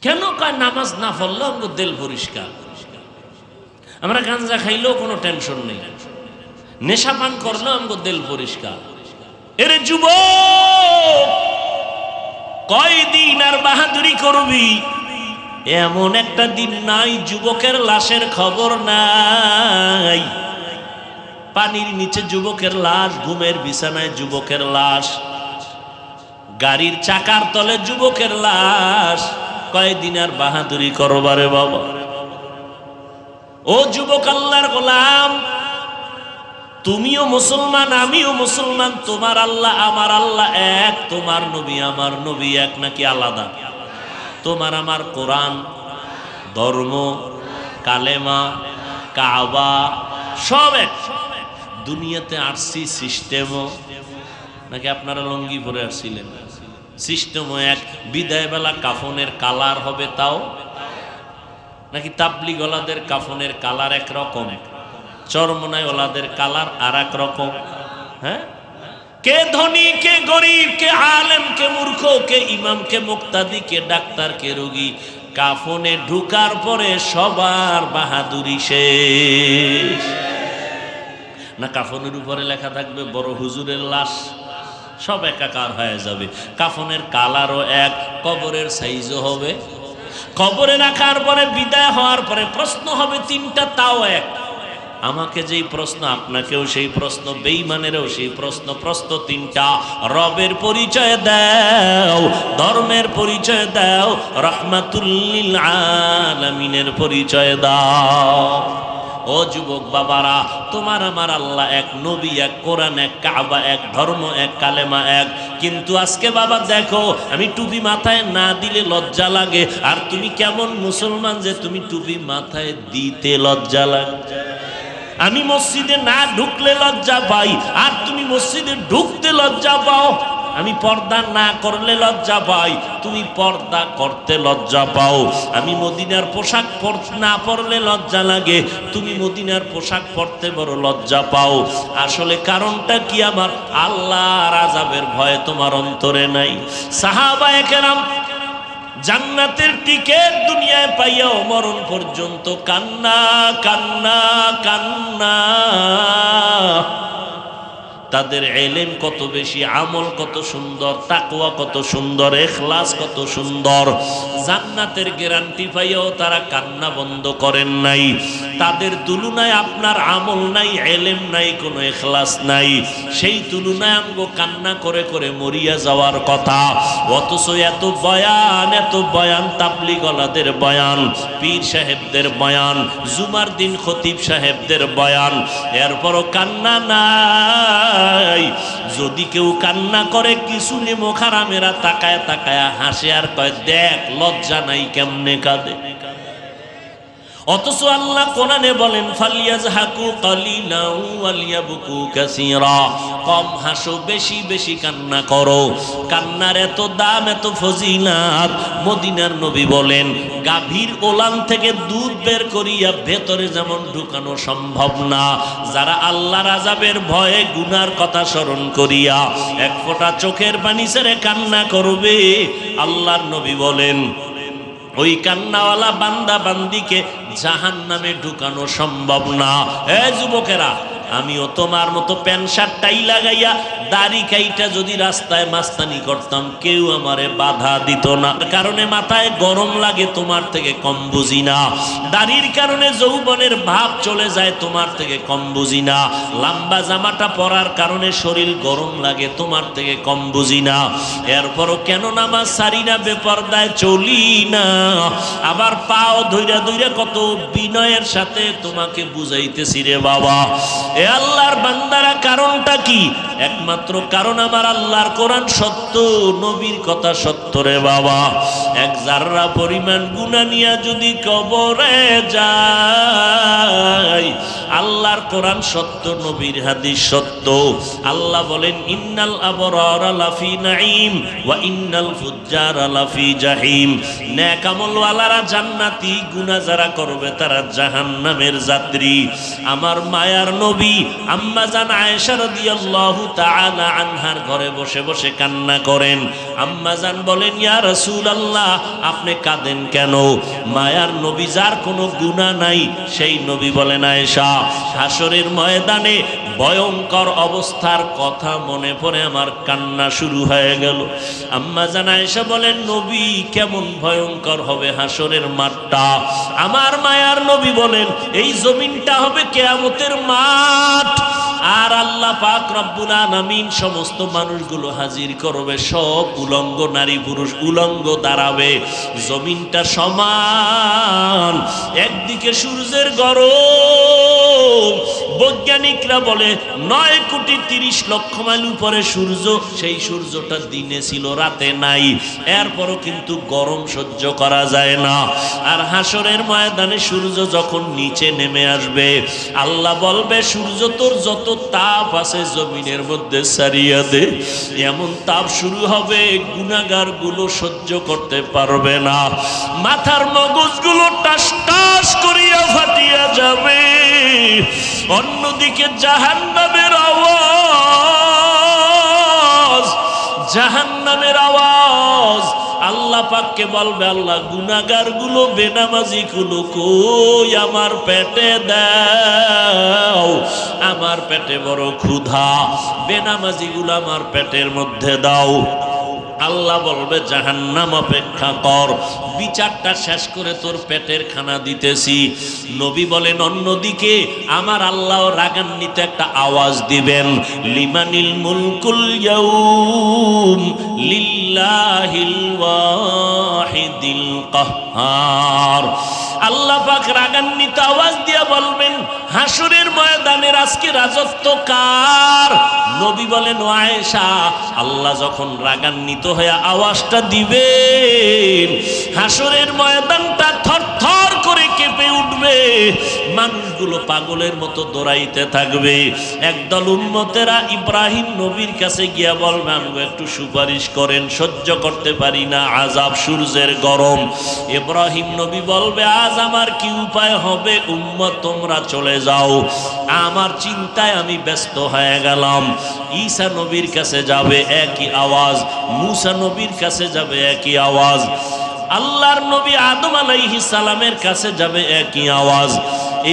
কেন? কয় নামাজ না পড়লেও আমাদের দিল পরিষ্কার। আমরা গাঁজা খাইলেও কোনো টেনশন নেই, নেশা পান করলেও আমাদের দিল পরিষ্কার। এরে যুবক, কয়দিন আর বাহাদুরি করবি? এমন একটা দিন নাই যুবকের লাশের খবর নাই। পানির নিচে যুবকের লাশ, ঘুমের বিছানায় যুবকের লাশ, গাড়ির চাকার তলে যুবকের লাশ। কয়দিন আর বাহাদুরি করবারে বাবা? ও যুবক আল্লাহর গোলাম, তুমিও মুসলমান, আমিও মুসলমান, তোমার আল্লাহ আমার আল্লাহ এক, তোমার নবী আমার নবী এক নাকি আলাদা? তোমার আমার কোরআন, ধর্ম, কালেমা, কাবা সব এক। দুনিয়াতে আসছি সিস্টেমও নাকি আপনারা লঙ্গি পরে আসছিলেন? সিস্টেমও এক। বিদায় বেলা কাফনের কালার হবে তাও নাকি? তাবলিগ ওয়ালাদের কাফনের কালার একরকম, চরমনায় ওলাদের কালার আর এক রকম। হ্যাঁ, কে ধনী, কে গরিব, কে আলেম, কে মূর্খ, কে ইমাম, কে মুক্তাদি, কে ডাক্তার, কে রোগী, কাফনে ঢুকার পরে সবার বাহাদুরি শেষ। না কাফনের উপরে লেখা থাকবে বড় হুজুরের লাশ, সব একাকার হয়ে যাবে। কাফনের কালারও এক, কবরের সাইজও হবে। কবরে রাখার পরে বিদায় হওয়ার পরে প্রশ্ন হবে 3টা, তাও এক। আমাকে যেই প্রশ্ন আপনাকেও সেই প্রশ্ন, বেঈমানেরও সেই প্রশ্ন। প্রশ্ন 3টা, রবের পরিচয় দাও, ধর্মের পরিচয় দাও, রাহমাতুল লিল আলামিনের পরিচয় দাও। ও যুবক বাবারা, তোমার আমার আল্লাহ এক, নবী এক, কোরআন এক, কাবা এক, ধর্ম এক, কালেমা এক, কিন্তু আজকে বাবা দেখো, আমি টুপি মাথায় না দিলে লজ্জা লাগে, আর তুমি কেমন মুসলমান যে তুমি টুপি মাথায় দিতে লজ্জা লাগে। আমি মসজিদে না ঢুকলে লজ্জা পাই, আর তুমি মসজিদে ঢুকতে লজ্জা পাও। আমি পর্দা না করলে লজ্জা পাই, তুমি পর্দা করতে লজ্জা পাও। আমি মদিনার পোশাক না পরলে লজ্জা লাগে, তুমি মদিনার পোশাক পরতে বড় লজ্জা পাও। আসলে কারণটা কি? আমার আল্লাহর আযাবের ভয় তোমার অন্তরে নাই। সাহাবায়ে কেরাম জান্নাতের টিকেট দুনিয়ায় পাইয়াও মরণ পর্যন্ত কান্না কান্না কান্না। তাদের ইলম কত বেশি, আমল কত সুন্দর, তাকওয়া কত সুন্দর, ইখলাস কত সুন্দর। জান্নাতের গ্যারান্টি পাইয়াও তারা কান্না বন্ধ করেন নাই। তাদের তুলনায় আপনার আমল নাই, ইলম নাই, কোনো ইখলাস নাই। সেই তুলনায় আমগো কান্না করে করে মরিয়া যাওয়ার কথা। অথচ এত বয়ান, তাবলীগ ওয়ালাদের বয়ান, পীর সাহেবদের বয়ান, জুমার দিন খতিব সাহেবদের বয়ান, এরপরও কান্না নাই। যদি কেউ কান্না করে, কিছু নেমো খারামেরা তাকায় তাকায় হাসে আর কয়, দেখ লজ্জা নাই কেমনে কাঁদে। অথচ আল্লাহ কোরআনে বলেন, ফালিয়াজহাকু কালিলাও ওয়ালিয়াবকু কাসীরা, কম হাসো, বেশি বেশি কান্না করো। কান্নার এত দাম, এত ফজিলত। মদিনার নবী বলেন, গাভীর ওলান থেকে দুধ বের করিয়া ভেতরে যেমন ঢুকানো সম্ভব না, যারা আল্লাহর আযাবের ভয়ে গুনার কথা স্মরণ করিয়া এক ফোঁটা চোখের পানি ছেড়ে কান্না করবে, আল্লাহর নবী বলেন ওই কান্নাওয়ালা বান্দা বান্দিকে জাহান্নামে ঢুকানো সম্ভব না। এ যুবকেরা, আমিও তোমার মতো প্যান্ট শার্ট টাই লাগাইয়া দাড়ি কাইটা যদি রাস্তায় মাস্তানি করতাম, কেউ আমারে বাধা দিত না। কারণে মাথায় গরম লাগে, তোমার থেকে কম বুঝি না। দাড়ির কারণে যৌবনের ভাব চলে যায়, তোমার থেকে কম বুঝি না। লম্বা জামাটা পরার কারণে শরীর গরম লাগে, তোমার থেকে কম বুঝি না। এরপরও কেন নামাজ সারি না, বেপরদায় চলি না। আবার পাও ধইরা ধইরা কত বিনয়ের সাথে তোমাকে বুঝাইতেছি রে বাবা। এ আল্লাহর বান্দারা, কারণটা কি? একমাত্র কারণ আমার আল্লাহর কোরআন সত্য, নবীর কথা সত্য রে বাবা। এক জাররা পরিমাণ গুনাহ নিয়া যদি কবরে যায়, আল্লাহর কোরআন সত্য, নবীর হাদিস সত্য। আল্লাহ বলেন, ইন্নাল আবরারা লাফি নাঈম ওয়া ইন্নাল ফুজ্জারা লাফি জাহিম। নেক আমলওয়ালারা জান্নাতি, গুনাহ যারা করবে তারা জাহান্নামের যাত্রী। আমার মায়ার নবী আম্মা জান আয়েশা রাদিয়াল্লাহু তাআলা আনহার ঘরে বসে বসে কান্না করেন। আম্মা জান বলেন, ইয়া রাসূলুল্লাহ, আপনি কাঁদেন কেন? মায়ার নবী যার কোনো গুনাহ নাই, সেই নবী বলেন, আয়েশা, হাসরের ময়দানে ভয়ঙ্কর অবস্থার কথা মনে পড়ে আমার কান্না শুরু হয়ে গেল। আম্মা জান আয়েশা বলেন, নবী, কেমন ভয়ঙ্কর হবে হাসরের মাঠটা? আমার মায়ার নবী বলেন, এই জমিনটা হবে কিয়ামতের মাঠ, আর আল্লাহ পাক রব্বুল আলামিন সমস্ত মানুষগুলো হাজির করবে, সব উলঙ্গ নারী পুরুষ উলঙ্গ দাঁড়াবে। জমিনটা সমান, একদিকে সূর্যের গরম, বৈজ্ঞানিকরা বলে 9,30,00,000 মাইল উপরে সূর্য, সেই সূর্যটা দিনে ছিল, রাতে নাই। এরপরও কিন্তু গরম সহ্য করা যায় না। আর হাসরের ময়দানে সূর্য যখন নিচে নেমে আসবে, আল্লাহ বলবে, সূর্য তোর যত তাপ আছে জমিনের মধ্যে সারিয়া দে। এমন তাপ শুরু হবে, গুনাহগার গুলো সহ্য করতে পারবে না। মাথার মগজগুলো টাস টাস করিয়া ফাটিয়া যাবে। অন্যদিকে জাহান্নামের আওয়াজ, জাহান্নামের আওয়াজ। আল্লাহ পাককে বলবে, আল্লাহ, গুনাহগার গুলো, বেনামাজি গুলো কই, আমার পেটে দাও, আমার পেটে বড় ক্ষুধা, বেনামাজি গুলো আমার পেটের মধ্যে দাও। আল্লাহ বলবে, জাহান্নাম অপেক্ষা কর, বিচারটা শেষ করে তোর পেটের খানা দিতেছি। নবী বলেন, অন্যদিকে আমার আল্লাহ রাগান্বিত একটা আওয়াজ দিবেন, লিমানিল মুলকুল ইয়াউম লিল্লাহিল ওয়াহিদিল কাহ্হার। আল্লাহ পাক রাগান্বিত আওয়াজ দিয়া বলবেন, হাসরের ময়দানের আজকে রাজত্ব কার? নবী বলেন, ও আয়েশা, আল্লাহ যখন রাগান্বিত হয়ে আওয়াজটা দিবেন, হাসরের ময়দানটা থরথর করে কেঁপে উঠবে, মানুষগুলো পাগলের মতো দৌড়াইতে থাকবে। একদল উম্মতেরা ইব্রাহিম নবীর কাছে গিয়া বলবে, আমাকে একটু সুপারিশ করেন, সহ্য করতে পারি না আযাব, সূর্যের গরম। ইব্রাহিম নবী বলবে, আজ আমার কি উপায় হবে, উম্মত তোমরা চলে যাও, আমার চিন্তায় আমি ব্যস্ত হয়ে গেলাম। ঈসা নবীর কাছে যাবে, একই আওয়াজ। মূসা নবীর কাছে যাবে, একই আওয়াজ। আল্লাহর নবী আদম আলাইহিস সালামের কাছে যাবে, একই আওয়াজ।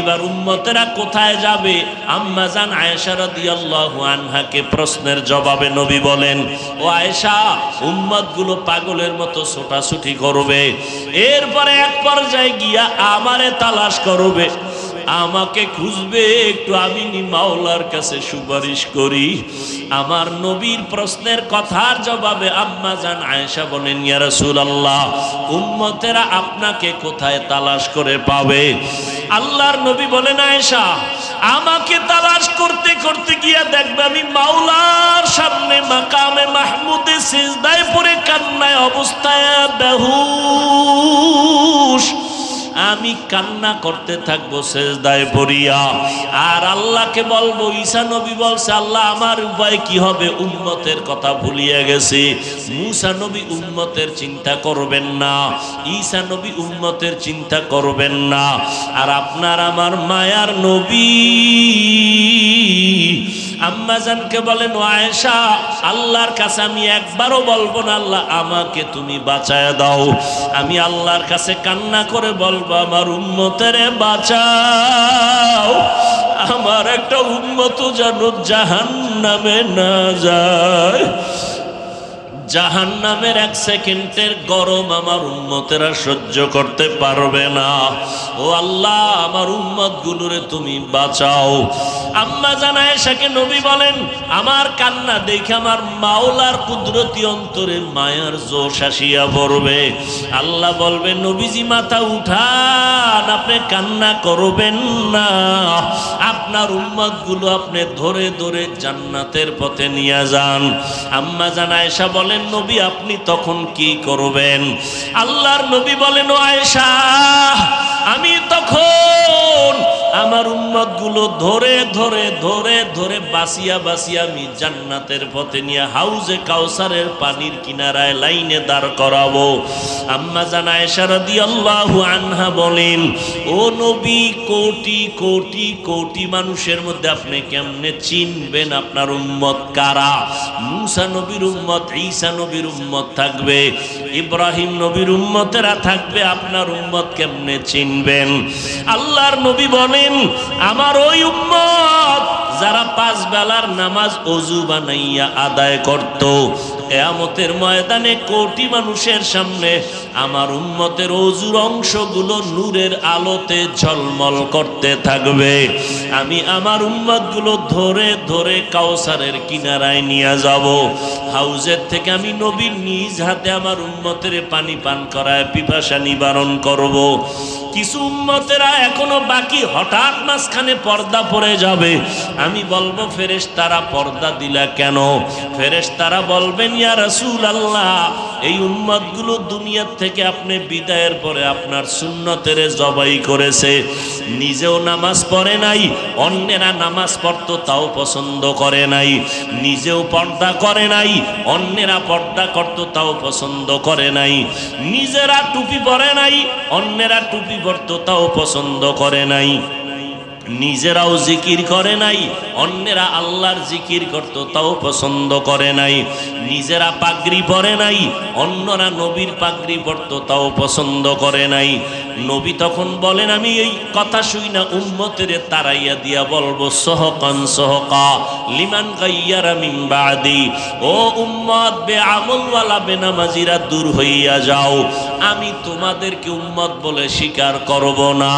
এবার উম্মতেরা কোথায় যাবে? আম্মা জান আয়েশা রাদিয়াল্লাহু আনহাকে প্রশ্নের জবাবে নবী বলেন, ও আয়েশা, উম্মতগুলো পাগলের মতো ছোটাছুটি করবে, এরপরে এক পর্যায়ে গিয়া আমারে তালাশ করবে, আমাকে খুঁজবে, একটু আমি মাওলার কাছে সুপারিশ করি। আমার নবীর প্রশ্নের কথার জবাবে আম্মা জান আয়েশা বলেন, ইয়া রাসূলুল্লাহ, উম্মতেরা আপনাকে কোথায় তালাশ করে পাবে? আল্লাহর নবী বলেন, আয়েশা, আমাকে তালাশ করতে করতে গিয়া দেখবে আমি মাওলার সামনে মাকামে মাহমুদে সিজদায় পড়ে কান্নায় অবস্থায় বেহুশ, আমি কান্না করতে থাকবো সেজদায় পড়িয়া। আর আল্লাহকে বলবো, ঈসা নবী বলছে, আল্লাহ আমার উপায় কি হবে, উম্মতের কথা ভুলিয়ে গেছে। মূসা নবী উম্মতের চিন্তা করবেন না, ঈসা নবী উম্মতের চিন্তা করবেন না, আর আপনার আমার মায়ার নবী আম্মা জানকে বলেন, ও আয়েশা, আল্লাহর কাছে আমি একবারও বলবো না, আল্লাহ আমাকে তুমি বাঁচায় দাও, আমি আল্লাহর কাছে কান্না করে বলবো, আমার উম্মতেরে বাঁচাও, আমার একটা উম্মত যেন জাহান্নামে না যায়। জাহান্নামের এক সেকেন্ডের গরম আমার উম্মতেরা সহ্য করতে পারবে না। ও আল্লাহ, আমার উম্মত গুলোরে তুমি বাঁচাও। আম্মা জান আয়েশাকে নবী বলেন, আমার কান্না দেখে আমার মাওলার কুদরতি অন্তরে মায়ার জোশ আসিয়া পড়বে। আল্লাহ বলবে, নবীজি মাথা উঠান, আপনি কান্না করবেন না, আপনার উম্মত গুলো আপনি ধরে ধরে জান্নাতের পথে নিয়ে যান। আম্মা জান আয়েশা বলেন, নবী আপনি তখন কি করবেন? আল্লাহর নবী বলেন, ও আয়েশা, আমি তখন আমার উম্মত গুলো ধরে ধরে ধরে ধরে বাসিয়া বাসিয়া আমি জান্নাতের পথে নিয়ে হাউজে কাউসারের পানির কিনারায় লাইনে দাঁড় করাবো। আম্মা জান আয়েশা রাদিয়াল্লাহু আনহা বলেন, ও নবী, কোটি কোটি কোটি মানুষের মধ্যে আপনি কেমনে চিনবেন আপনার উম্মত কারা? মূসা নবীর উম্মত, ঈসা নবীর উম্মত থাকবে, ইব্রাহিম নবীর উম্মতেরা থাকবে, আপনার উম্মত কেমনে চিনবেন? আল্লাহর নবী বলেন, আমার ওই উম্মত যারা 5 বেলার নামাজ ওযু বানাইয়া আদায় করত, কিয়ামতের ময়দানে কোটি মানুষের সামনে আমার উম্মতের ওযুর অংশগুলো নূরের আলোতে ঝলমল করতে থাকবে। আমি আমার উম্মতগুলো ধরে ধরে কাউসারের কিনারায় নিয়ে যাব। হাউজের থেকে আমি নবীর নিজ হাতে আমার উম্মতের পানি পান করায় পিপাসা নিবারণ করব। কিছু উম্মতেরা এখনো বাকি, হঠাৎ মাঝখানে পর্দা পড়ে যাবে। আমি বলবো, ফেরেশতারা পর্দা দিলা কেন? ফেরেশতারা বলবেন, ইয়া রাসূলুল্লাহ, এই উম্মতগুলো দুনিয়ার থেকে আপনি বিদায়ের পরে আপনার সুন্নতের জবাই করেছে, নিজেও নামাজ পড়ে নাই, অন্যেরা নামাজ পড়তো তাও পছন্দ করে নাই, নিজেও পর্দা করে নাই, অন্যেরা পর্দা করতো তাও পছন্দ করে নাই, নিজেরা টুপি পরে নাই, অন্যেরা টুপি পরতো তাও পছন্দ করে নাই, নিজেরাও জিকির করে নাই, অন্যেরা আল্লাহর জিকির করত তাও পছন্দ করে নাই, নিজেরা পাগড়ি পরে নাই, অন্যরা নবীর পাগড়ি পরত তাও পছন্দ করে নাই। নবী তখন বলেন, আমি এই কথা শুই না উম্মতের তারাইয়া দিয়া বলবো, সহকান সহকা লিমান গাইয়ারা মিন বাদি, ও উম্মত বেআমলওয়ালা বেনামাজিরা দূর হইয়া যাও, আমি তোমাদেরকে উম্মত বলে স্বীকার করব না।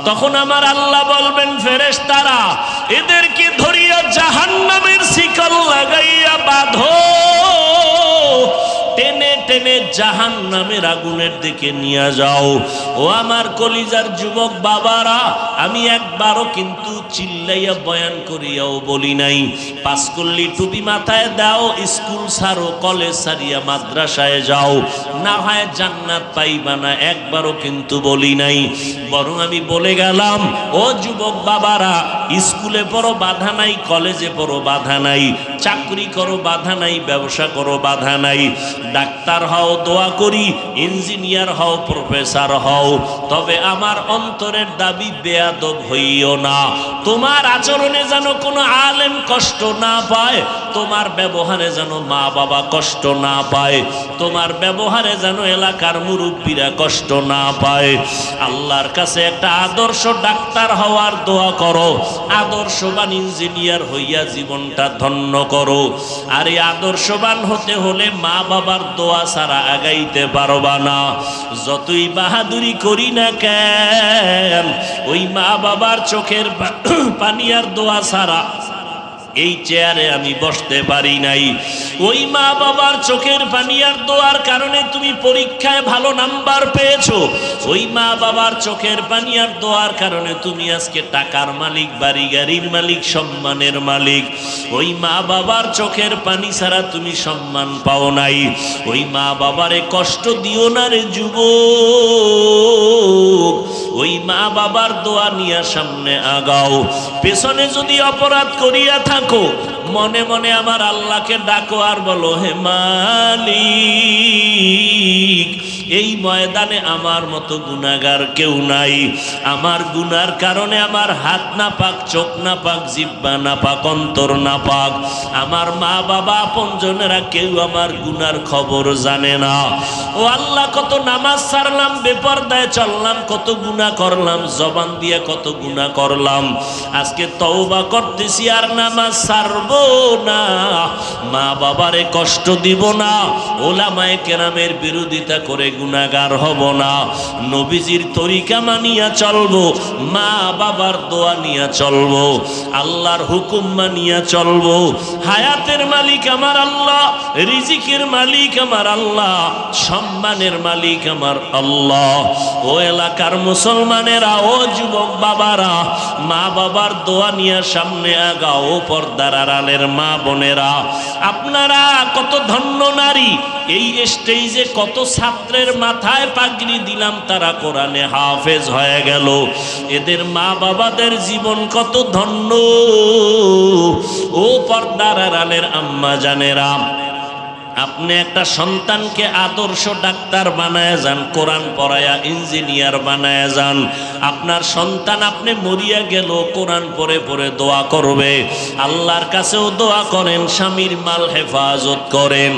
তখন আমার আল্লাহ বলবেন, ফেরেশতারা এদেরকে ধরিয়া জাহান্নামের শিকল লাগাইয়া বাঁধো, টেনে টেনে জাহান্নামের আগুনের দিকে নিয়ে যাও। ও আমার কলিজার যুবক বাবারা, আমি একবারও কিন্তু চিল্লাইয়া বয়ান করিয়াও বলি নাই পাঁচকল্লি টুপি মাথায় দাও, স্কুল ছাড়ো, কলেজ ছাড়িয়া মাদ্রাসায় যাও, না হয় জান্নাত পাইবা না, একবারও কিন্তু বলি নাই। বরং আমি বলে গেলাম, ও যুবক বাবারা, স্কুলে পড়ো বাধা নাই, কলেজে পড়ো বাধা নাই, চাকরি করো বাধা নাই, ব্যবসা করো বাধা নাই, ডাক্তার হও দোয়া করি, ইঞ্জিনিয়ার হও, প্রফেসর হও, তবে আমার অন্তরের দাবি বেয়াদব হইও না। তোমার আচরণে যেন কোনো আলেম কষ্ট না পায়, তোমার ব্যবহারে যেন মা বাবা কষ্ট না পায়, তোমার ব্যবহারে যেন এলাকার মুরব্বীরা কষ্ট না পায়। আল্লাহর কাছে একটা আদর্শ ডাক্তার হওয়ার দোয়া করো, আদর্শবান ইঞ্জিনিয়ার হইয়া জীবনটা ধন্য করো। আর এই আদর্শবান হতে হলে মা বাবার দোয়া ছাড়া আগাইতে পারবা না। যতই বাহাদুরি করি না কেন, ওই মা বাবার চোখের পানি আর দোয়া ছাড়া এই চেয়ারে আমি বসতে পারি নাই। ওই মা বাবার চোখের পানি আর দোয়ার কারণে তুমি পরীক্ষায় ভালো নাম্বার পেয়েছো। ওই মা বাবার চোখের পানি আর দোয়ার কারণে তুমি আজকে টাকার মালিক, বাড়ি গাড়ির মালিক, সম্মানের মালিক। ওই মা বাবার চোখের পানি ছাড়া তুমি সম্মান পাও নাই। ওই মা বাবারে কষ্ট দিও না রে যুবক। ওই মা বাবার দোয়া নিয়ে সামনে আগাও। পেছনে যদি অপরাধ করিয়া থাকো, মনে মনে আমার আল্লাহকে ডাকো আর বলো, হে মালিক, এই ময়দানে আমার মতো গুনাহগার কেউ নাই। আমার গুনার কারণে আমার হাত না পাক, চোখ না পাক, জিহ্বা না পাক, অন্তর না পাক। আমার মা বাবা আপনজনেরা কেউ আমার গুনার খবর জানে না। ও আল্লাহ, কত নামাজ ছাড়লাম, বেপরদায় চললাম, কত গুনাহ করলাম, জবান দিয়ে কত গুনাহ করলাম। আজকে তওবা করতেছি আর নামাজ ছাড়বো না, মা বাবারে কষ্ট দিব না, ওলামায়ে কেরামের বিরোধিতা করে গুনাহগার হব না, নবীজির তরিকা মানিয়া চলবো, মা বাবার দোয়া নিয়া চলবো, আল্লাহর হুকুম মানিয়া চলবো। হায়াতের মালিক আমার আল্লাহ, রিজিকের মালিক আমার আল্লাহ, সম্মানের মালিক আমার আল্লাহ। ও এলাকার মুসলমানেরা, ও যুবক বাবারা, মা বাবার দোয়া নিয়ে সামনে আগাও। পর্দার আড়ালের মা বোনেরা, আপনারা কত ধন্য নারী। এই স্টেজে কত ছাত্রের মাথায় পাগড়ি দিলাম, তারা কোরআনে হাফেজ হয়ে গেল। এদের মা বাবাদের জীবন কত ধন্য। ও পর্দার আড়ালের আম্মা জানেরা, আপনি একটা সন্তানকে আদর্শ ডাক্তার বানায় যান, কোরআন পড়ায়া ইঞ্জিনিয়ার বানায় যান। আপনার সন্তান আপনি মরিয়া গেল কোরআন পড়ে পড়ে দোয়া করবে। আল্লাহর কাছেও দোয়া করেন, স্বামীর মাল হেফাজত করেন।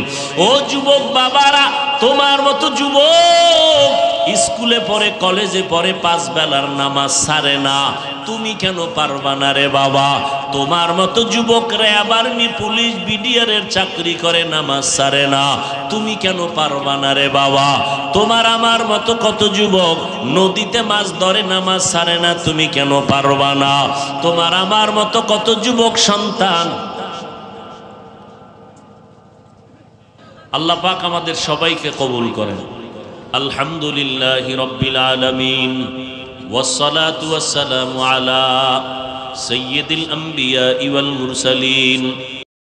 ও যুবক বাবারা, তোমার মতো যুবক স্কুলে পড়ে, কলেজে পড়ে, 5 বেলার নামাজ ছাড়ে না, তুমি কেন পারবা না রে বাবা? তোমার মতো যুবকরা আবার পুলিশ বিডিআরের চাকরি করে, নামাজ ছাড়ে না, তুমি কেন পারবা না রে বাবা? তোমার আমার মতো কত যুবক নদীতে মাছ ধরে, নামাজ ছাড়ে না, তুমি কেন পারবা না? তোমার আমার মতো কত যুবক সন্তান। আল্লাহ পাক আমাদের সবাইকে কবুল করেন। আলহামদুলিল্লাহি রাব্বিল আলামিন, والصلاة والسلام على سيد الأنبياء والمرسلين